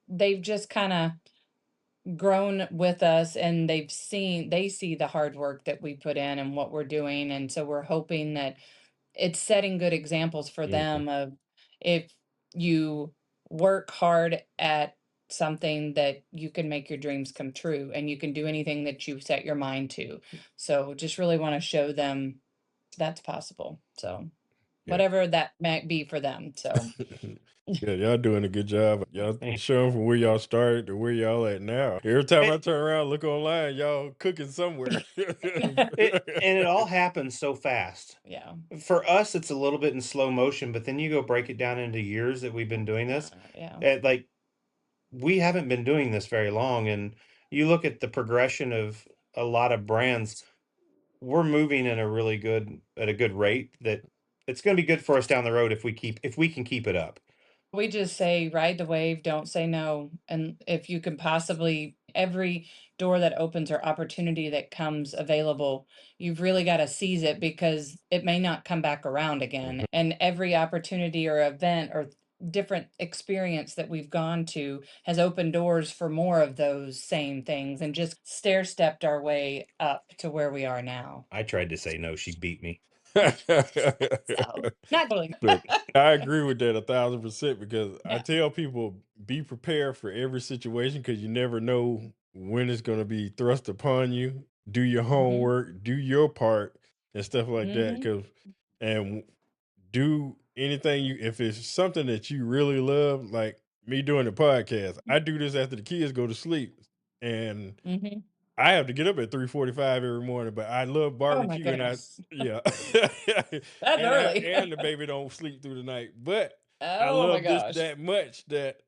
they've just kind of grown with us, and they see the hard work that we put in and what we're doing, and so we're hoping that it's setting good examples for Mhm. them of, if you work hard at something, that you can make your dreams come true and you can do anything that you set your mind to. So just really want to show them that's possible. So Yeah. whatever that might be for them. So Yeah, y'all doing a good job. Y'all Thanks. showing from where y'all started to where y'all at now. Every time I turn around, look online, y'all cooking somewhere. And it all happens so fast. yeah. For us, it's a little bit in slow motion, but then you go break it down into years that we've been doing this. Yeah. Like, we haven't been doing this very long, and you look at the progression of a lot of brands, we're moving in a really good at a good rate that it's going to be good for us down the road if we can keep it up. We just say ride the wave, don't say no. And if you can possibly, every door that opens or opportunity that comes available, you've really got to seize it, because it may not come back around again. And every opportunity or event or different experience that we've gone to has opened doors for more of those same things, and just stair stepped our way up to where we are now. I tried to say no, she beat me. So not totally. Look, I agree with that 1,000% because I tell people be prepared for every situation because you never know when it's going to be thrust upon you. Do your homework, do your part, and stuff like that. Mhm. Because and do anything you if it's something that you really love, like me doing the podcast. I do this after the kids go to sleep, and Mhm. I have to get up at 3:45 every morning, but I love Oh my barbecue and goodness. yeah. That's early. And the baby don't sleep through the night. But I Oh my love this gosh. that much that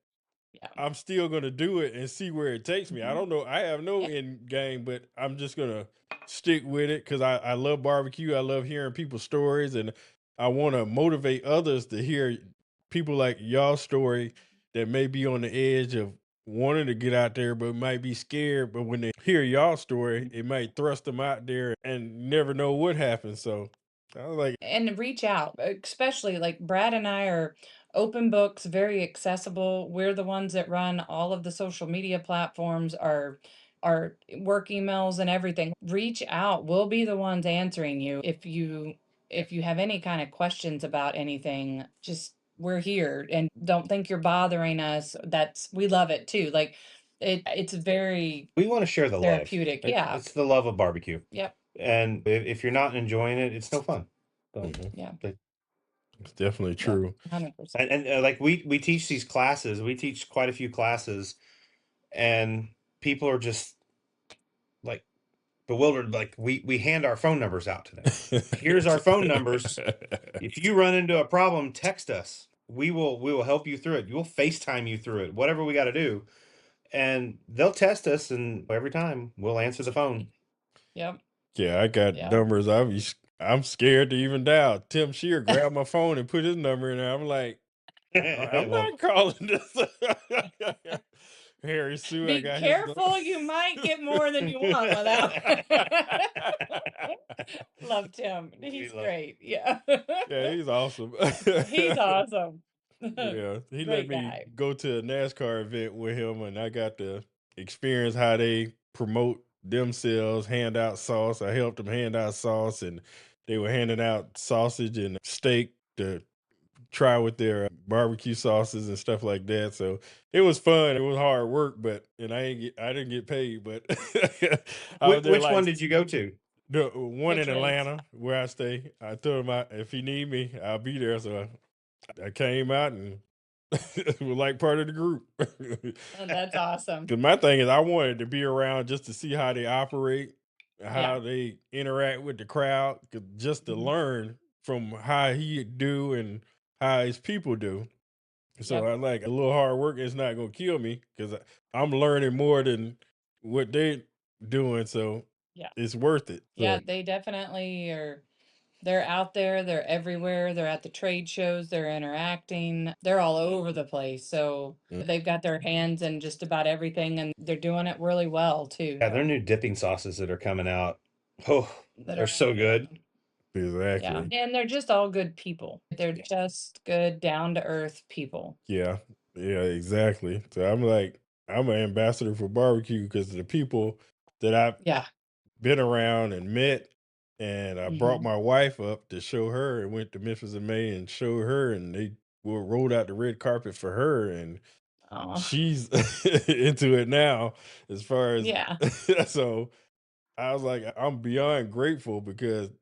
Yeah. I'm still gonna do it and see where it takes me. I don't know. I have no Yeah. end game, but I'm just gonna stick with it because I love barbecue. I love hearing people's stories, and I want to motivate others to hear people like y'all story that may be on the edge of wanting to get out there, but might be scared. But when they hear y'all story, it might thrust them out there and never know what happens. So I was like, And reach out, especially like Brad and I are open books, very accessible. We're the ones that run all of the social media platforms, our work emails and everything. Reach out. We'll be the ones answering you. If you have any kind of questions about anything, just we're here, and don't think you're bothering us. We love it too. Like it's very We want to share the love. therapeutic. Yeah. It's the love of barbecue. Yep. And if you're not enjoying it, it's no fun. So, Yeah. but- it's definitely Yeah. true. 100%. and like we teach these classes, we teach quite a few classes, and people are just like bewildered. Like we hand our phone numbers out to them. Here's our phone numbers. If you run into a problem, text us. We will help you through it. We'll FaceTime you through it. Whatever we got to do, and they'll test us, and every time we'll answer the phone. Yep. Yeah, I got Yeah. numbers. I'm scared to even dial. Tim Shear grabbed my phone and put his number in there. I'm like, I'm Well, not calling this. Harry Sue, I Be got careful, you might get more than you want without. Loved him. He's love- great. Yeah. Yeah, he's awesome. He's awesome. Yeah, he let Great me guy. go to a NASCAR event with him, and I got to experience how they promote themselves, hand out sauce. I helped them hand out sauce, and they were handing out sausage and steak to try with their barbecue sauces and stuff like that. So it was fun. It was hard work, but and I didn't get paid, but I was there Which one like did you go to? the one Which in race? Atlanta where I stay. I told him if he need me, I'll be there. So I came out and was like part of the group. Oh, that's awesome. Because my thing is, I wanted to be around just to see how they operate, how Yeah. they interact with the crowd, just to Mhm. learn from how he do and how his people do. So Yep. I like a little hard work is not gonna kill me because I'm learning more than what they doing. So Yeah. it's worth it. Yeah, So, they definitely are. They're out there, they're everywhere, they're at the trade shows, they're interacting, they're all over the place. So Mm. they've got their hands in just about everything and they're doing it really well too. Yeah, their new dipping sauces that are coming out. Oh, That they're are so good. exactly. Yeah. And they're just all good people. They're Yeah. just good, down to earth people. Yeah. Yeah, exactly. So I'm like, I'm an ambassador for barbecue because the people that I've Yeah. been around and met, and I brought Mhm. my wife up to show her and went to Memphis in May and showed her, and they rolled out the red carpet for her, and Oh, she's into it now as far as yeah. so I was like, I'm beyond grateful because a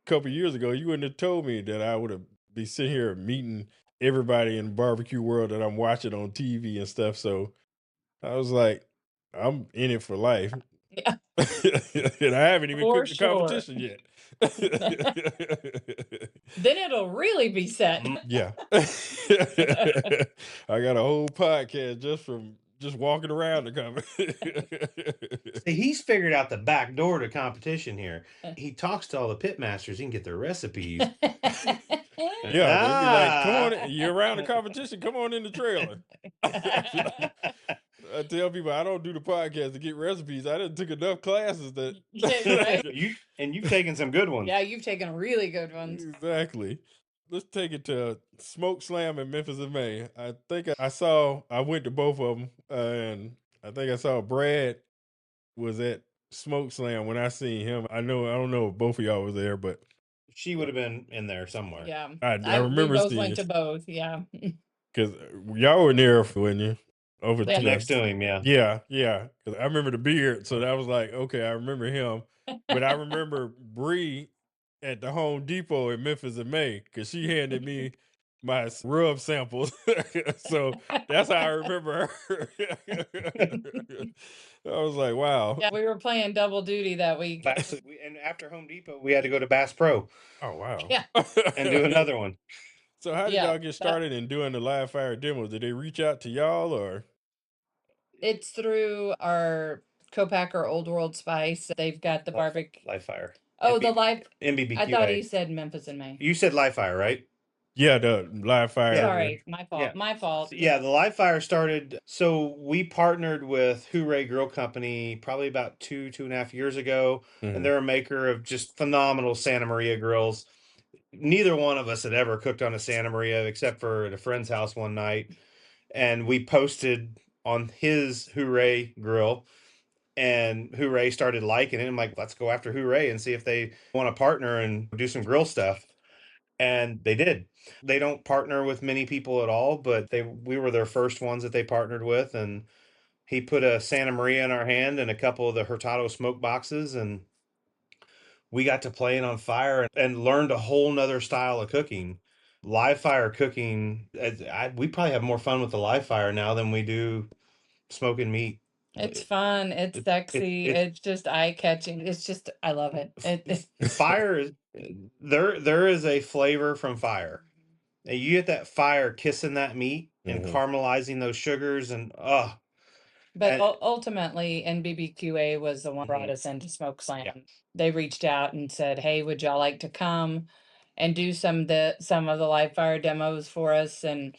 couple years ago you wouldn't have told me that I would have be sitting here meeting everybody in the barbecue world that I'm watching on TV and stuff. So I was like, I'm in it for life. Yeah. And I haven't even For cooked the sure. competition yet. Then it'll really be set. Yeah. I got a whole podcast just from just walking around the competition. See, he's figured out the back door to competition here. He talks to all the pitmasters. He can get their recipes. Yeah, they'd be like, come on, Ah. you're around the competition, come on in the trailer. I tell people I don't do the podcast to get recipes. I didn't took enough classes that Yeah, right. You've taken some good ones. Yeah, you've taken really good ones. Exactly. Let's take it to Smoke Slam in Memphis in May. I think I went to both of them, and I think I saw Brad was at Smoke Slam when I seen him. I don't know if both of y'all was there, but She would have been in there somewhere. Yeah. I We remember both went to Steve both. Yeah. because y'all were there, when you over Yeah. to Next to him, yeah. yeah. Because I remember the beard, so that was like, okay, I remember him. But I remember Bree at the Home Depot in Memphis in May because she handed me my rub samples. So that's how I remember her. I was like, wow. Yeah, we were playing double duty that week. And after Home Depot, we had to go to Bass Pro Oh, wow. Yeah. and do another one. So how did Yeah, y'all get started in doing the live fire demos? Did they reach out to y'all or? It's through our co-packer Old World Spice. They've got the barbecue. Live fire. Oh, the live. MBBQ. I thought he said Memphis in May. You said live fire, right? Yeah, the live fire. Sorry, my fault. Yeah. My fault. Yeah, the live fire started. So we partnered with Hooray Grill Company probably about 2.5 years ago. Mhm. And they're a maker of just phenomenal Santa Maria grills. Neither one of us had ever cooked on a Santa Maria except for at a friend's house one night. And we posted on his Hooray grill, and Hooray started liking it. I'm like, let's go after Hooray and see if they want to partner and do some grill stuff. And they did. They don't partner with many people at all, but we were their first ones that they partnered with. And he put a Santa Maria in our hand and a couple of the Hurtado smoke boxes, and we got to playing on fire and learned a whole nother style of cooking. Live fire cooking, we probably have more fun with the live fire now than we do smoking meat. It's fun. It's sexy. It's just eye-catching. It's just, I love it. Fire is there is a flavor from fire. And you get that fire kissing that meat and caramelizing those sugars and But ultimately, NBBQA was the one brought us into Smoke Slam. Yeah. They reached out and said, "Hey, would y'all like to come and do some of the live fire demos for us?" And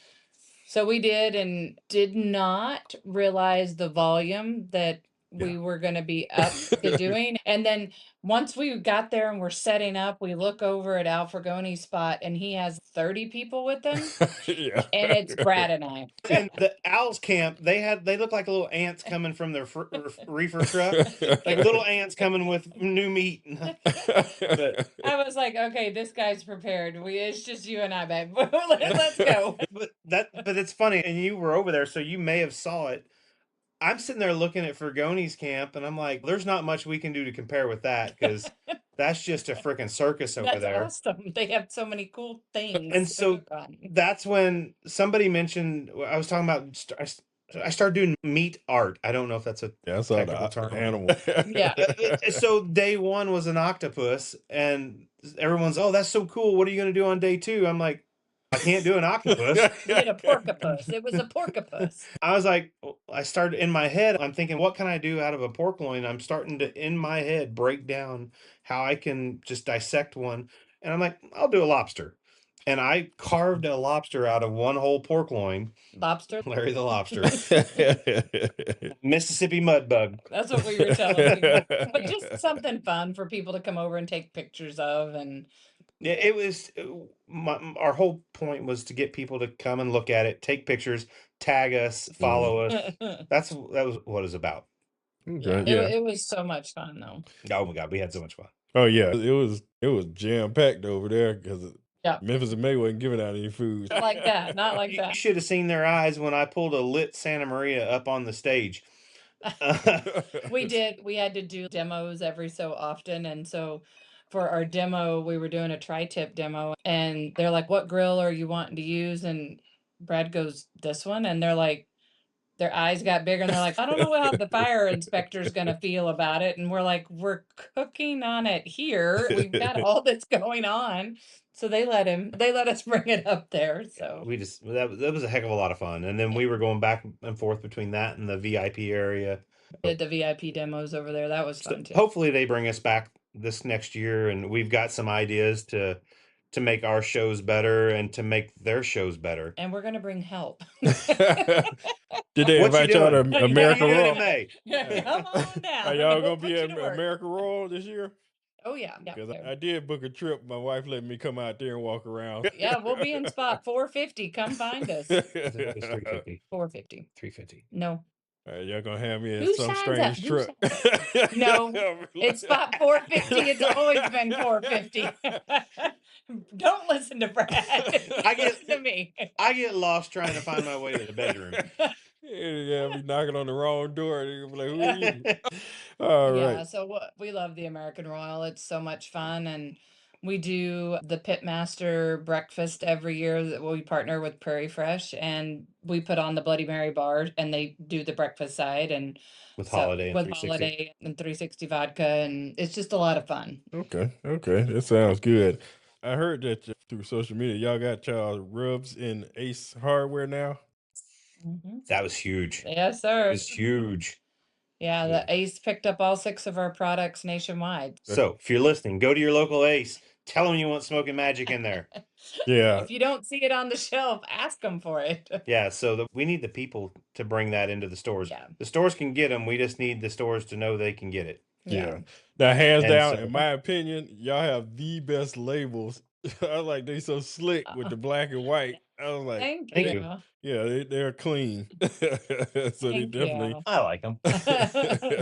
so we did, and did not realize the volume that we were going to be up to doing. And then once we got there and we're setting up, we look over at Al Fragoni's spot, and he has 30 people with him. Yeah. And it's Brad and I. And the Owls camp, they look like little ants coming from their reefer truck, like little ants coming with new meat. But I was like, okay, this guy's prepared. It's just you and I, babe. Let's go. but it's funny, and you were over there, so you may have saw it. I'm sitting there looking at Fergoni's camp, and I'm like, there's not much we can do to compare with that, because that's just a freaking circus over there. That's awesome. They have so many cool things. And so that's when somebody mentioned, I was talking about, I started doing meat art. I don't know if that's a technical term. Animal. Yeah. So day one was an octopus, and everyone's, oh, that's so cool. What are you going to do on day two? I'm like, I can't do an octopus. We did a porcupus. It was a porcupus. I was like, I started in my head, I'm thinking, what can I do out of a pork loin? I'm starting to, in my head, break down how I can just dissect one. And I'm like, I'll do a lobster. And I carved a lobster out of one whole pork loin. Lobster. Larry the lobster. Mississippi mud bug. That's what we were telling people. But just something fun for people to come over and take pictures of. And Yeah, it was our whole point was to get people to come and look at it, take pictures, tag us, follow us. That was what it's about. Okay, it was so much fun though. Oh my God, we had so much fun. Oh yeah, it was jam packed over there because Yeah. Memphis and May wasn't giving out any food. Not like that. Not like You that. should have seen their eyes when I pulled a lit Santa Maria up on the stage. We did. We had to do demos every so often. And so for our demo, we were doing a tri-tip demo and they're like, what grill are you wanting to use? And Brad goes, this one. And they're like, their eyes got bigger and they're like, I don't know how the fire inspector's going to feel about it. And we're like, we're cooking on it here. We've got all this going on. So they let us bring it up there. So we just, that was a heck of a lot of fun. And then we were going back and forth between that and the VIP area. did the VIP demos over there. That was fun too. Hopefully they bring us back this next year, and we've got some ideas to make our shows better and to make their shows better. And we're gonna bring help. Did they What you invite y'all to doing? America What you doing in Raw? May? Come on down. Are y'all We'll gonna be put you at to work. America Raw this year? Oh yeah. Because I did book a trip. My wife let me come out there and walk around. Yeah, we'll be in spot 450. Come find us. It's 350. 450. 350. No. All right, y'all gonna have me in Who some signs up? strange Who truck. No, it's spot 450. It's always been 450. Don't listen to Brad. Listen to me. I get lost trying to find my way to the bedroom. Yeah, be knocking on the wrong door. They're gonna be like, who are you? All Yeah, right. so we love the American Royal. It's so much fun. And we do the Pitmaster breakfast every year that we partner with Prairie Fresh, and we put on the Bloody Mary bar and they do the breakfast side and With so- Holiday and with 360. Holiday and 360 vodka, and it's just a lot of fun. Okay, that sounds good. I heard that through social media, y'all got y'all rubs in Ace Hardware now. That was huge. Yes, It sir. was huge. Yeah, the Ace picked up all 6 of our products nationwide. So if you're listening, go to your local Ace. Tell them you want Smoking Magic in there. Yeah. If you don't see it on the shelf, ask them for it. Yeah, so we need the people to bring that into the stores. Yeah. The stores can get them. We just need the stores to know they can get it. Yeah. Now, hands And down, so- in my opinion, y'all have the best labels. I was like, they so slick with the black and white. I was like, Thank Thank you. you. yeah, they're clean. So they Thank definitely. you. I like them.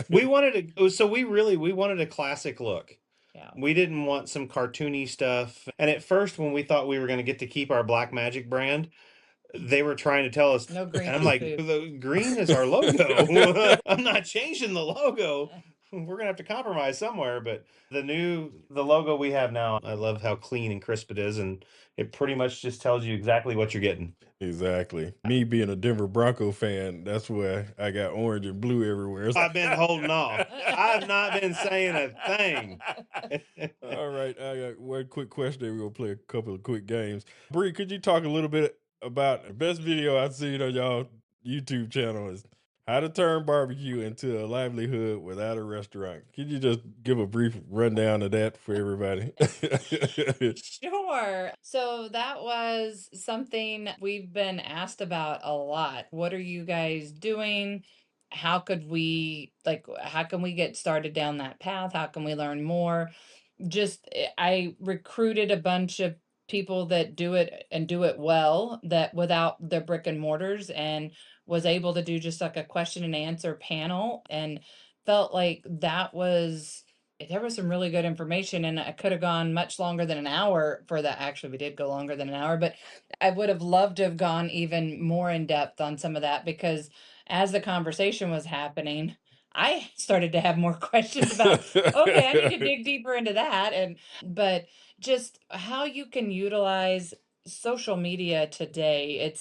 We wanted we wanted a classic look. Yeah. We didn't want some cartoony stuff. And at first, when we thought we were going to get to keep our Black Magic brand, they were trying to tell us, No green and I'm like, food. the green is our logo. I'm not changing the logo. We're gonna have to compromise somewhere, but the logo we have now, I love how clean and crisp it is, and it pretty much just tells you exactly what you're getting. Exactly. Me being a Denver Bronco fan, that's why I got orange and blue everywhere. I've been holding off. I've not been saying a thing. All right, I got one quick question. We're gonna play a couple of quick games. Bree, could you talk a little bit about the best video I've seen on y'all YouTube channel is how to turn barbecue into a livelihood without a restaurant. Could you just give a brief rundown of that for everybody? Sure. So that was something we've been asked about a lot. What are you guys doing? How can we get started down that path? How can we learn more? I recruited a bunch of people that do it and do it well, that without the brick and mortars, and was able to do just like a question and answer panel, and felt like there was some really good information, and I could have gone much longer than an hour for that. Actually, we did go longer than an hour, but I would have loved to have gone even more in depth on some of that, because as the conversation was happening, I started to have more questions about, okay, I need to dig deeper into that. But just how you can utilize social media today.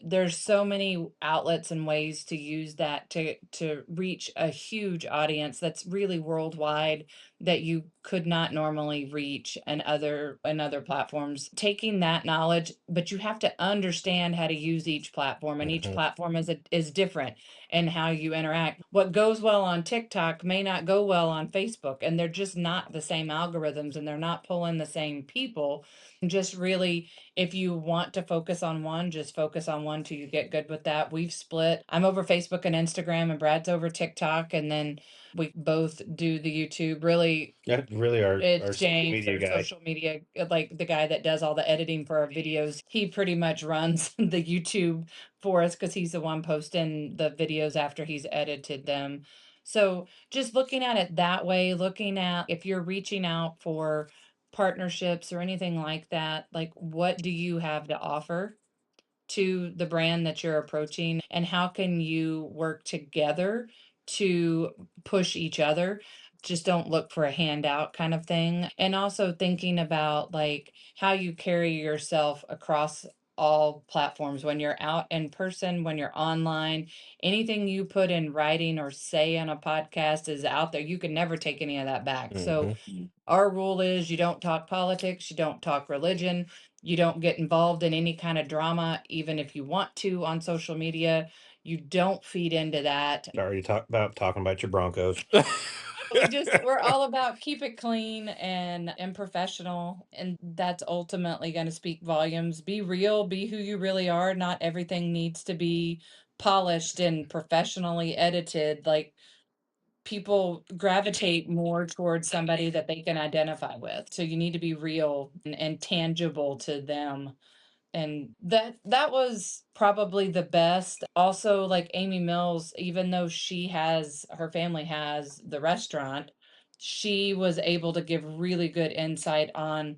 There's so many outlets and ways to use that to reach a huge audience that's really worldwide. that you could not normally reach and other platforms. Taking that knowledge, but you have to understand how to use each platform, and each platform is different and how you interact. What goes well on TikTok may not go well on Facebook, and they're just not the same algorithms, and they're not pulling the same people. Just really, if you want to focus on one, just focus on one till you get good with that. We've split. I'm over Facebook and Instagram, and Brad's over TikTok, and then we both do the YouTube. Really, That really our it's social James, media our guy. social media, like the guy that does all the editing for our videos. He pretty much runs the YouTube for us because he's the one posting the videos after he's edited them. So just looking at it that way, looking at if you're reaching out for partnerships or anything like that, like what do you have to offer to the brand that you're approaching, and how can you work together to push each other? Just don't look for a handout kind of thing. And also thinking about like how you carry yourself across all platforms, when you're out in person, when you're online. Anything you put in writing or say on a podcast is out there. You can never take any of that back. So our rule is you don't talk politics, you don't talk religion, you don't get involved in any kind of drama, even if you want to on social media. You don't feed into that. Already talking about your Broncos. We're all about keep it clean and professional. And that's ultimately going to speak volumes. Be real, be who you really are. Not everything needs to be polished and professionally edited. Like, people gravitate more towards somebody that they can identify with. So you need to be real and tangible to them. And that was probably the best. Also, like Amy Mills, even though her family has the restaurant, she was able to give really good insight on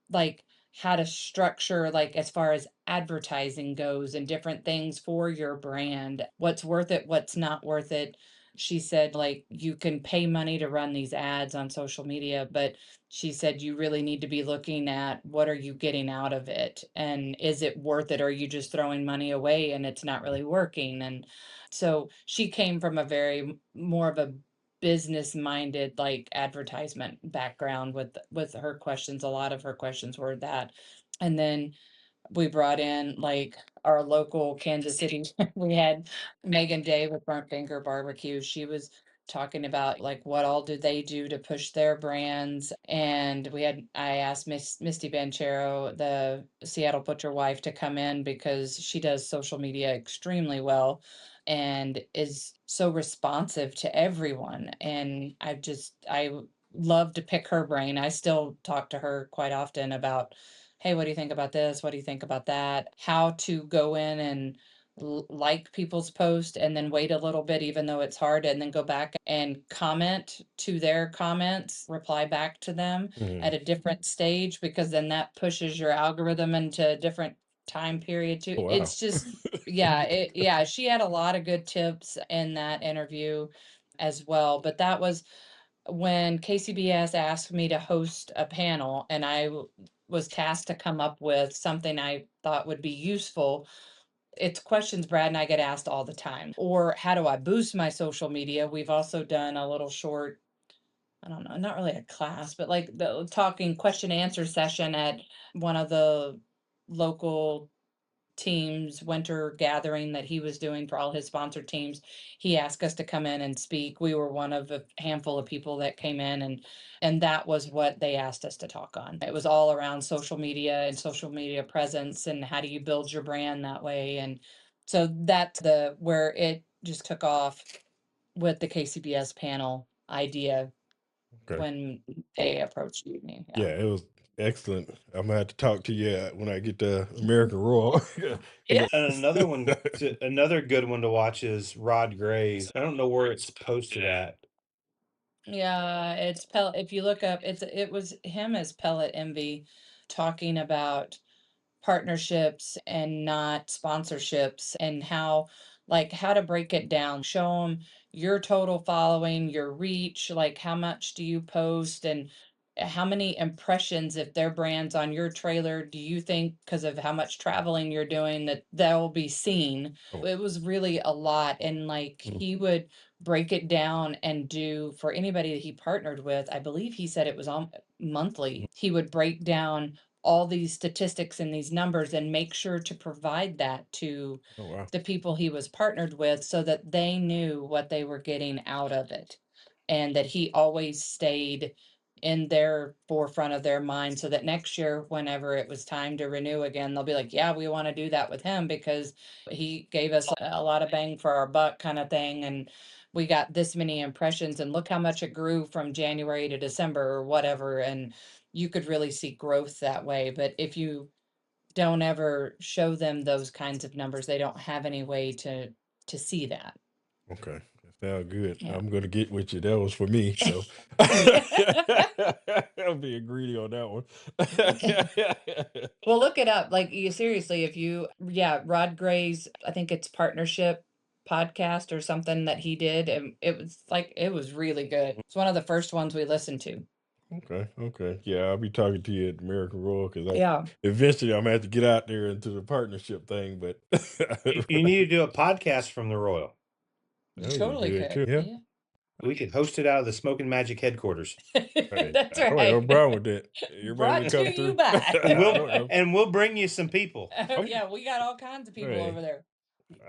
like how to structure, like as far as advertising goes and different things for your brand, what's worth it, what's not worth it. She said, like, you can pay money to run these ads on social media, but she said you really need to be looking at what are you getting out of it, and is it worth it, or are you just throwing money away and it's not really working? And so she came from a very more of a business minded, like, advertisement background with her questions. A lot of her questions were that. And then we brought in like our local Kansas City. We had Megan Day with Burnt Finger Barbecue. She was talking about like what all do they do to push their brands. And I asked Misty Banchero, the Seattle Butcher wife, to come in because she does social media extremely well and is so responsive to everyone. And I love to pick her brain. I still talk to her quite often about, hey, what do you think about this? What do you think about that? How to go in and like people's post and then wait a little bit, even though it's hard, and then go back and comment to their comments, reply back to them at a different stage, because then that pushes your algorithm into a different time period too. Oh, wow. It's just, yeah, she had a lot of good tips in that interview as well. But that was when KCBS asked me to host a panel, and I was tasked to come up with something I thought would be useful. It's questions Brad and I get asked all the time. Or how do I boost my social media? We've also done a little short, I don't know, not really a class, but like the talking question answer session at one of the local teams winter gathering that he was doing for all his sponsored teams. He asked us to come in and speak. We were one of a handful of people that came in, and that was what they asked us to talk on. It was all around social media and social media presence and how do you build your brand that way. And so that's where it just took off with the KCBS panel idea. Okay. When they approached me. Yeah, it was excellent. I'm gonna have to talk to you when I get to American Royal. Yeah. And another good one to watch is Rod Gray's. I don't know where it's posted at. Yeah, it's if you look up, it was him as Pellet Envy talking about partnerships and not sponsorships, and how to break it down, show them your total following, your reach, like how much do you post, and how many impressions, if their brand's on your trailer, do you think, because of how much traveling you're doing, that they'll be seen? Oh. It was really a lot. And like he would break it down and do for anybody that he partnered with. I believe he said it was on monthly. He would break down all these statistics and these numbers and make sure to provide that to the people he was partnered with so that they knew what they were getting out of it, and that he always stayed in their forefront of their mind so that next year, whenever it was time to renew again, they'll be like, yeah, we want to do that with him because he gave us a lot of bang for our buck kind of thing. And we got this many impressions and look how much it grew from January to December or whatever. And you could really see growth that way. But if you don't ever show them those kinds of numbers, they don't have any way to see that. Okay. Sound good. Yeah. I'm gonna get with you. That was for me. So I'm being greedy on that one. Well, look it up. Like you seriously, if you Rod Gray's, I think it's partnership podcast or something that he did, and it was really good. It's one of the first ones we listened to. Okay. Yeah, I'll be talking to you at American Royal because Yeah. eventually I'm gonna have to get out there into the partnership thing. But You need to do a podcast from the Royal. You totally could. Yeah. We could host it out of the Smoking Magic headquarters. That's I right. no problem with that. Everybody Brought will come to you through. by. We'll bring you some people. Yeah, we got all kinds of people over there.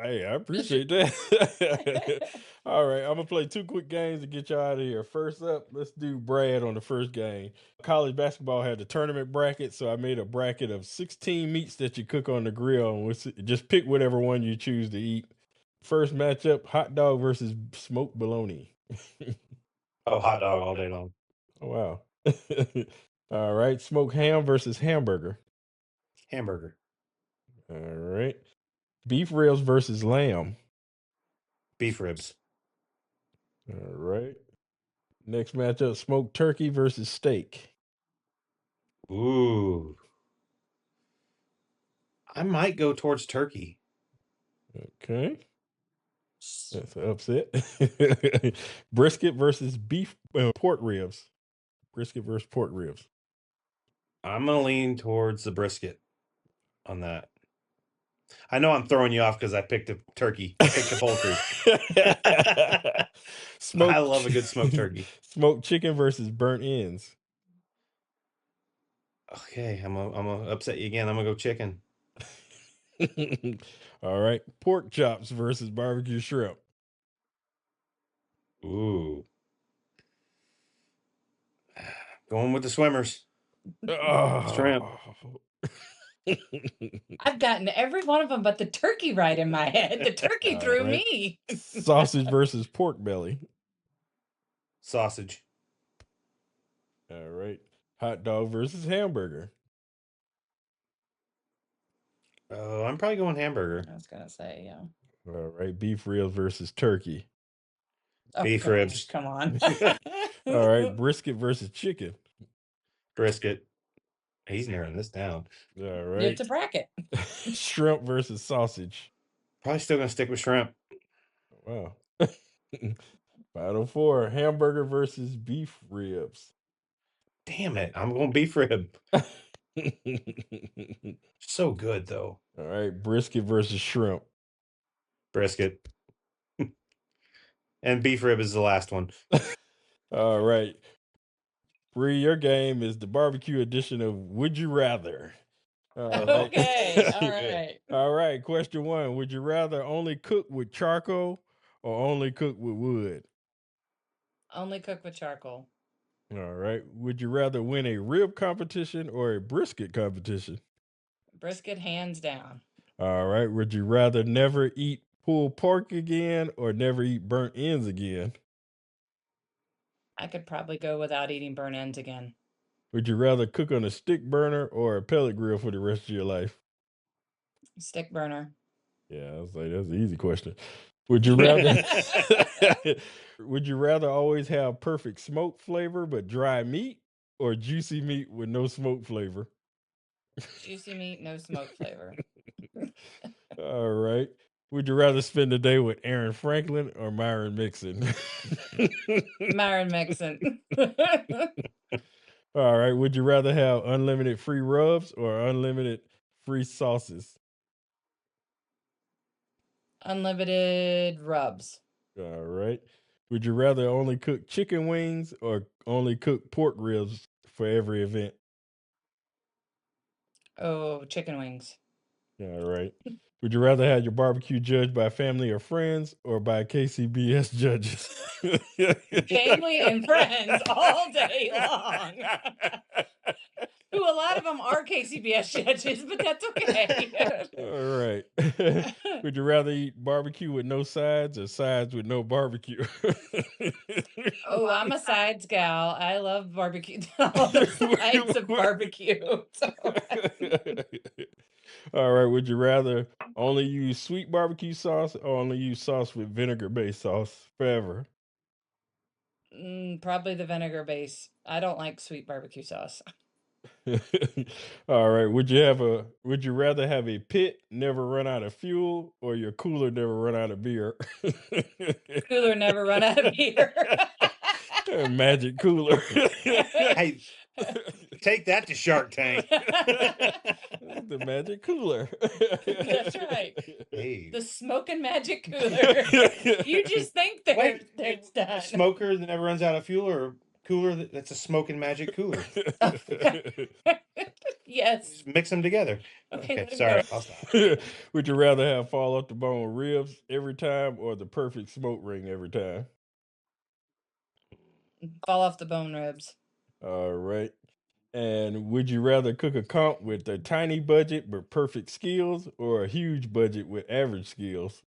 Hey, I appreciate that. All right, I'm gonna play 2 quick games to get you out of here. First up, let's do Brad on the first game. College basketball had the tournament bracket, so I made a bracket of 16 meats that you cook on the grill, and just pick whatever one you choose to eat. First matchup: hot dog versus smoked bologna. Oh, hot dog all day long. Oh, wow. All right, smoked ham versus hamburger. Hamburger. All right, beef ribs versus lamb. Beef ribs. All right. Next matchup: smoked turkey versus steak. Ooh. I might go towards turkey. Okay. That's an upset. Brisket versus pork ribs. Brisket versus pork ribs. I'm going to lean towards the brisket on that. I know I'm throwing you off because I picked a turkey. I picked a poultry. I love a good smoked turkey. Smoked chicken versus burnt ends. Okay, I'm gonna upset you again. I'm gonna go chicken. All right, pork chops versus barbecue shrimp. Ooh, going with the swimmers. Shrimp. I've gotten every one of them but the turkey right in my head. The turkey threw me. Sausage versus pork belly. Sausage. All right. Hot dog versus hamburger. Oh, I'm probably going hamburger. I was gonna say, yeah. All right. Beef ribs versus turkey. Beef ribs. Come on. All right. Brisket versus chicken. Brisket. He's narrowing this down. All right. It's a bracket. Shrimp versus sausage. Probably still gonna stick with shrimp. Wow. Final 4. Hamburger versus beef ribs. Damn it. I'm going beef rib. So good though. All right. Brisket versus shrimp. Brisket. And beef rib is the last one. All right. Bree, your game is the barbecue edition of Would You Rather. Okay. All right. All right. Question 1. Would you rather only cook with charcoal or only cook with wood? Only cook with charcoal. All right. Would you rather win a rib competition or a brisket competition? Brisket, hands down. All right. Would you rather never eat pulled pork again or never eat burnt ends again? I could probably go without eating burnt ends again. Would you rather cook on a stick burner or a pellet grill for the rest of your life? Stick burner. Yeah, I was like, that's an easy question. Would you rather would you rather always have perfect smoke flavor but dry meat or juicy meat with no smoke flavor? Juicy meat, no smoke flavor. All right. Would you rather spend the day with Aaron Franklin or Myron Mixon? Myron Mixon. All right. Would you rather have unlimited free rubs or unlimited free sauces? Unlimited rubs. All right. Would you rather only cook chicken wings or only cook pork ribs for every event? Oh, chicken wings. All right. Would you rather have your barbecue judged by family or friends or by KCBS judges? Family and friends all day long. Who a lot of them are KCBS judges, but that's okay. All right. Would you rather eat barbecue with no sides or sides with no barbecue? Oh, I'm a sides gal. I love barbecue, all the sides of barbecue. So. All right. Would you rather only use sweet barbecue sauce or only use sauce with vinegar-based sauce forever? Probably the vinegar base. I don't like sweet barbecue sauce. All right. Would you rather have a pit never run out of fuel or your cooler never run out of beer? Cooler never run out of beer. Magic cooler. Hey, take that to Shark Tank. The magic cooler. That's right. Hey, The smoking magic cooler. You just think there's done. smoker that never runs out of fuel, or cooler that's a smoking magic cooler. Yes. Just mix them together. Okay, let him sorry. go. I'll stop. Would you rather have fall off the bone ribs every time or the perfect smoke ring every time? Fall off the bone ribs. All right. And would you rather cook a comp with a tiny budget but perfect skills or a huge budget with average skills?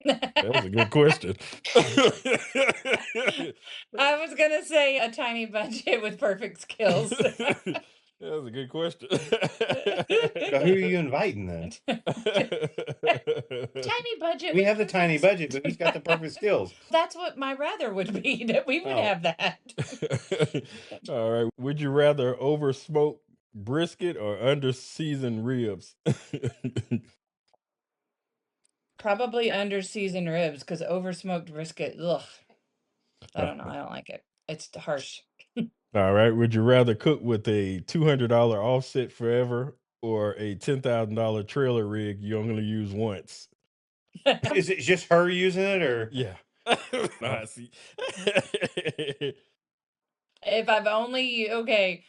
That was a good question. I was gonna say a tiny budget with perfect skills. That was a good question. So who are you inviting then? Tiny budget. We with have the tiny perfect budget, but who's got the perfect skills? That's what my rather would be, that we would Oh. have that. All right. Would you rather over smoke brisket or under seasoned ribs? Probably under seasoned ribs, because over smoked brisket, ugh. I don't know. I don't like it. It's harsh. All right. Would you rather cook with a $200 offset forever or a $10,000 trailer rig you only use once? Is it just her using it, or Yeah. I see. If I've only, okay,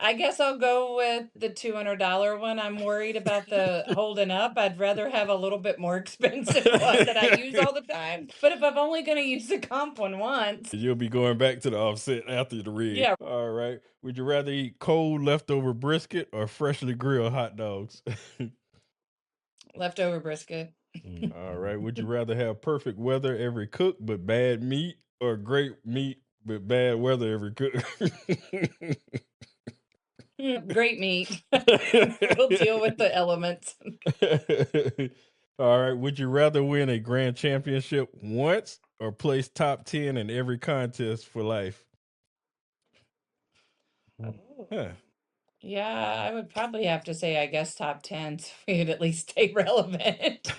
I guess I'll go with the $200 one. I'm worried about the holding up. I'd rather have a little bit more expensive one that I use all the time. But if I'm only going to use the comp one once, You'll be going back to the offset after the rig. Yeah. All right. Would you rather eat cold leftover brisket or freshly grilled hot dogs? leftover brisket. All right. Would you rather have perfect weather every cook but bad meat or great meat but bad weather every cook? Great meat. We'll deal with the elements. All right. Would you rather win a grand championship once or place top 10 in every contest for life? Huh. Yeah, I would probably have to say, I guess, top 10 so we could at least stay relevant.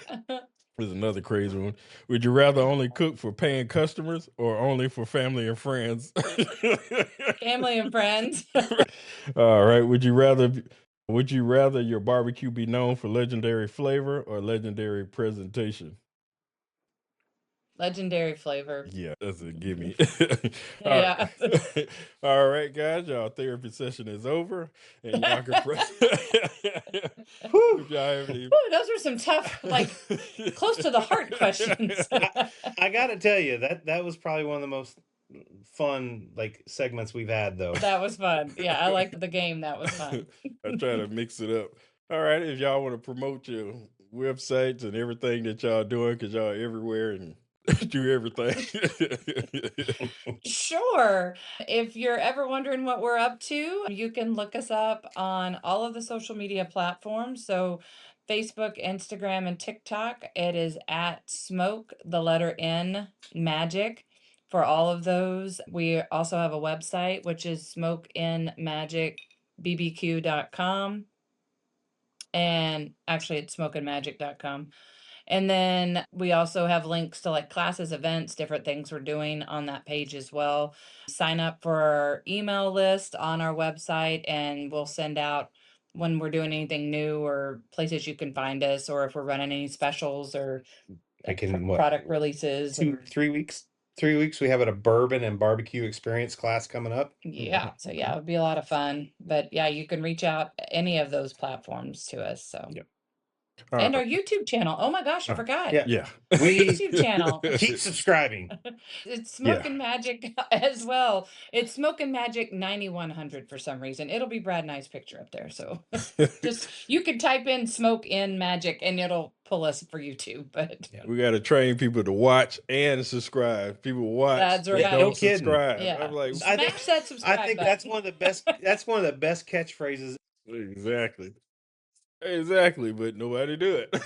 There's another crazy one. Would you rather only cook for paying customers or only for family and friends? Family and friends. All right. Would you rather your barbecue be known for legendary flavor or legendary presentation? Legendary flavor. Yeah, that's a gimme. Yeah. All right, guys, y'all therapy session is over, and y'all can if y'all have any. Ooh, those were some tough, like close to the heart questions. I gotta tell you that was probably one of the most fun segments we've had, though. That was fun. Yeah, I liked the game. That was fun. I try to mix it up. All right, if y'all want to promote your websites and everything that y'all doing, because y'all everywhere and do everything. Sure. If you're ever wondering what we're up to, you can look us up on all of the social media platforms. So Facebook, Instagram, and TikTok. It is at smoke, the letter N, magic. For all of those, we also have a website, which is smokeinmagicbbq.com. And actually, it's smokeandmagic.com. And then we also have links to classes, events, different things we're doing on that page as well. Sign up for our email list on our website, and we'll send out when we're doing anything new or places you can find us, or if we're running any specials or Like in what, product releases. 2-3 weeks? 3 weeks, we have a bourbon and barbecue experience class coming up. Yeah. So yeah, it would be a lot of fun. But yeah, you can reach out any of those platforms to us. So Yep. and our YouTube channel. Oh my gosh, I forgot. Yeah. Yeah. We YouTube channel. keep subscribing. It's Smoking Magic as well. It's Smoking Magic 9100 for some reason. It'll be Brad and I's picture up there. So just you can type in Smoke in Magic and it'll pull us for YouTube. But We got to train people to watch and subscribe. People watch, That's but right. don't No kidding. subscribe. yeah, I'm like, smash that subscribe I think button. that's one of the best. That's one of the best catchphrases. Exactly, but nobody do it. I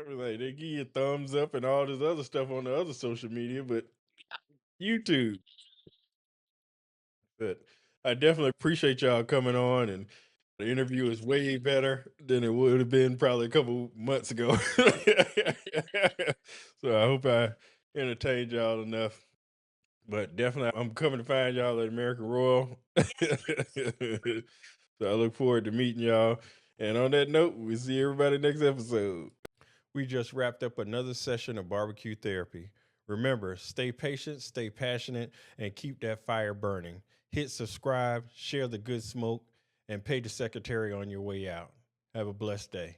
was like, they give you a thumbs up and all this other stuff on the other social media, but YouTube. But I definitely appreciate y'all coming on, and the interview is way better than it would have been probably a couple months ago. So I hope I entertained y'all enough. But definitely, I'm coming to find y'all at American Royal. So I look forward to meeting y'all. And on that note, we'll see everybody next episode. We just wrapped up another session of barbecue therapy. Remember, stay patient, stay passionate, and keep that fire burning. Hit subscribe, share the good smoke, and pay the secretary on your way out. Have a blessed day.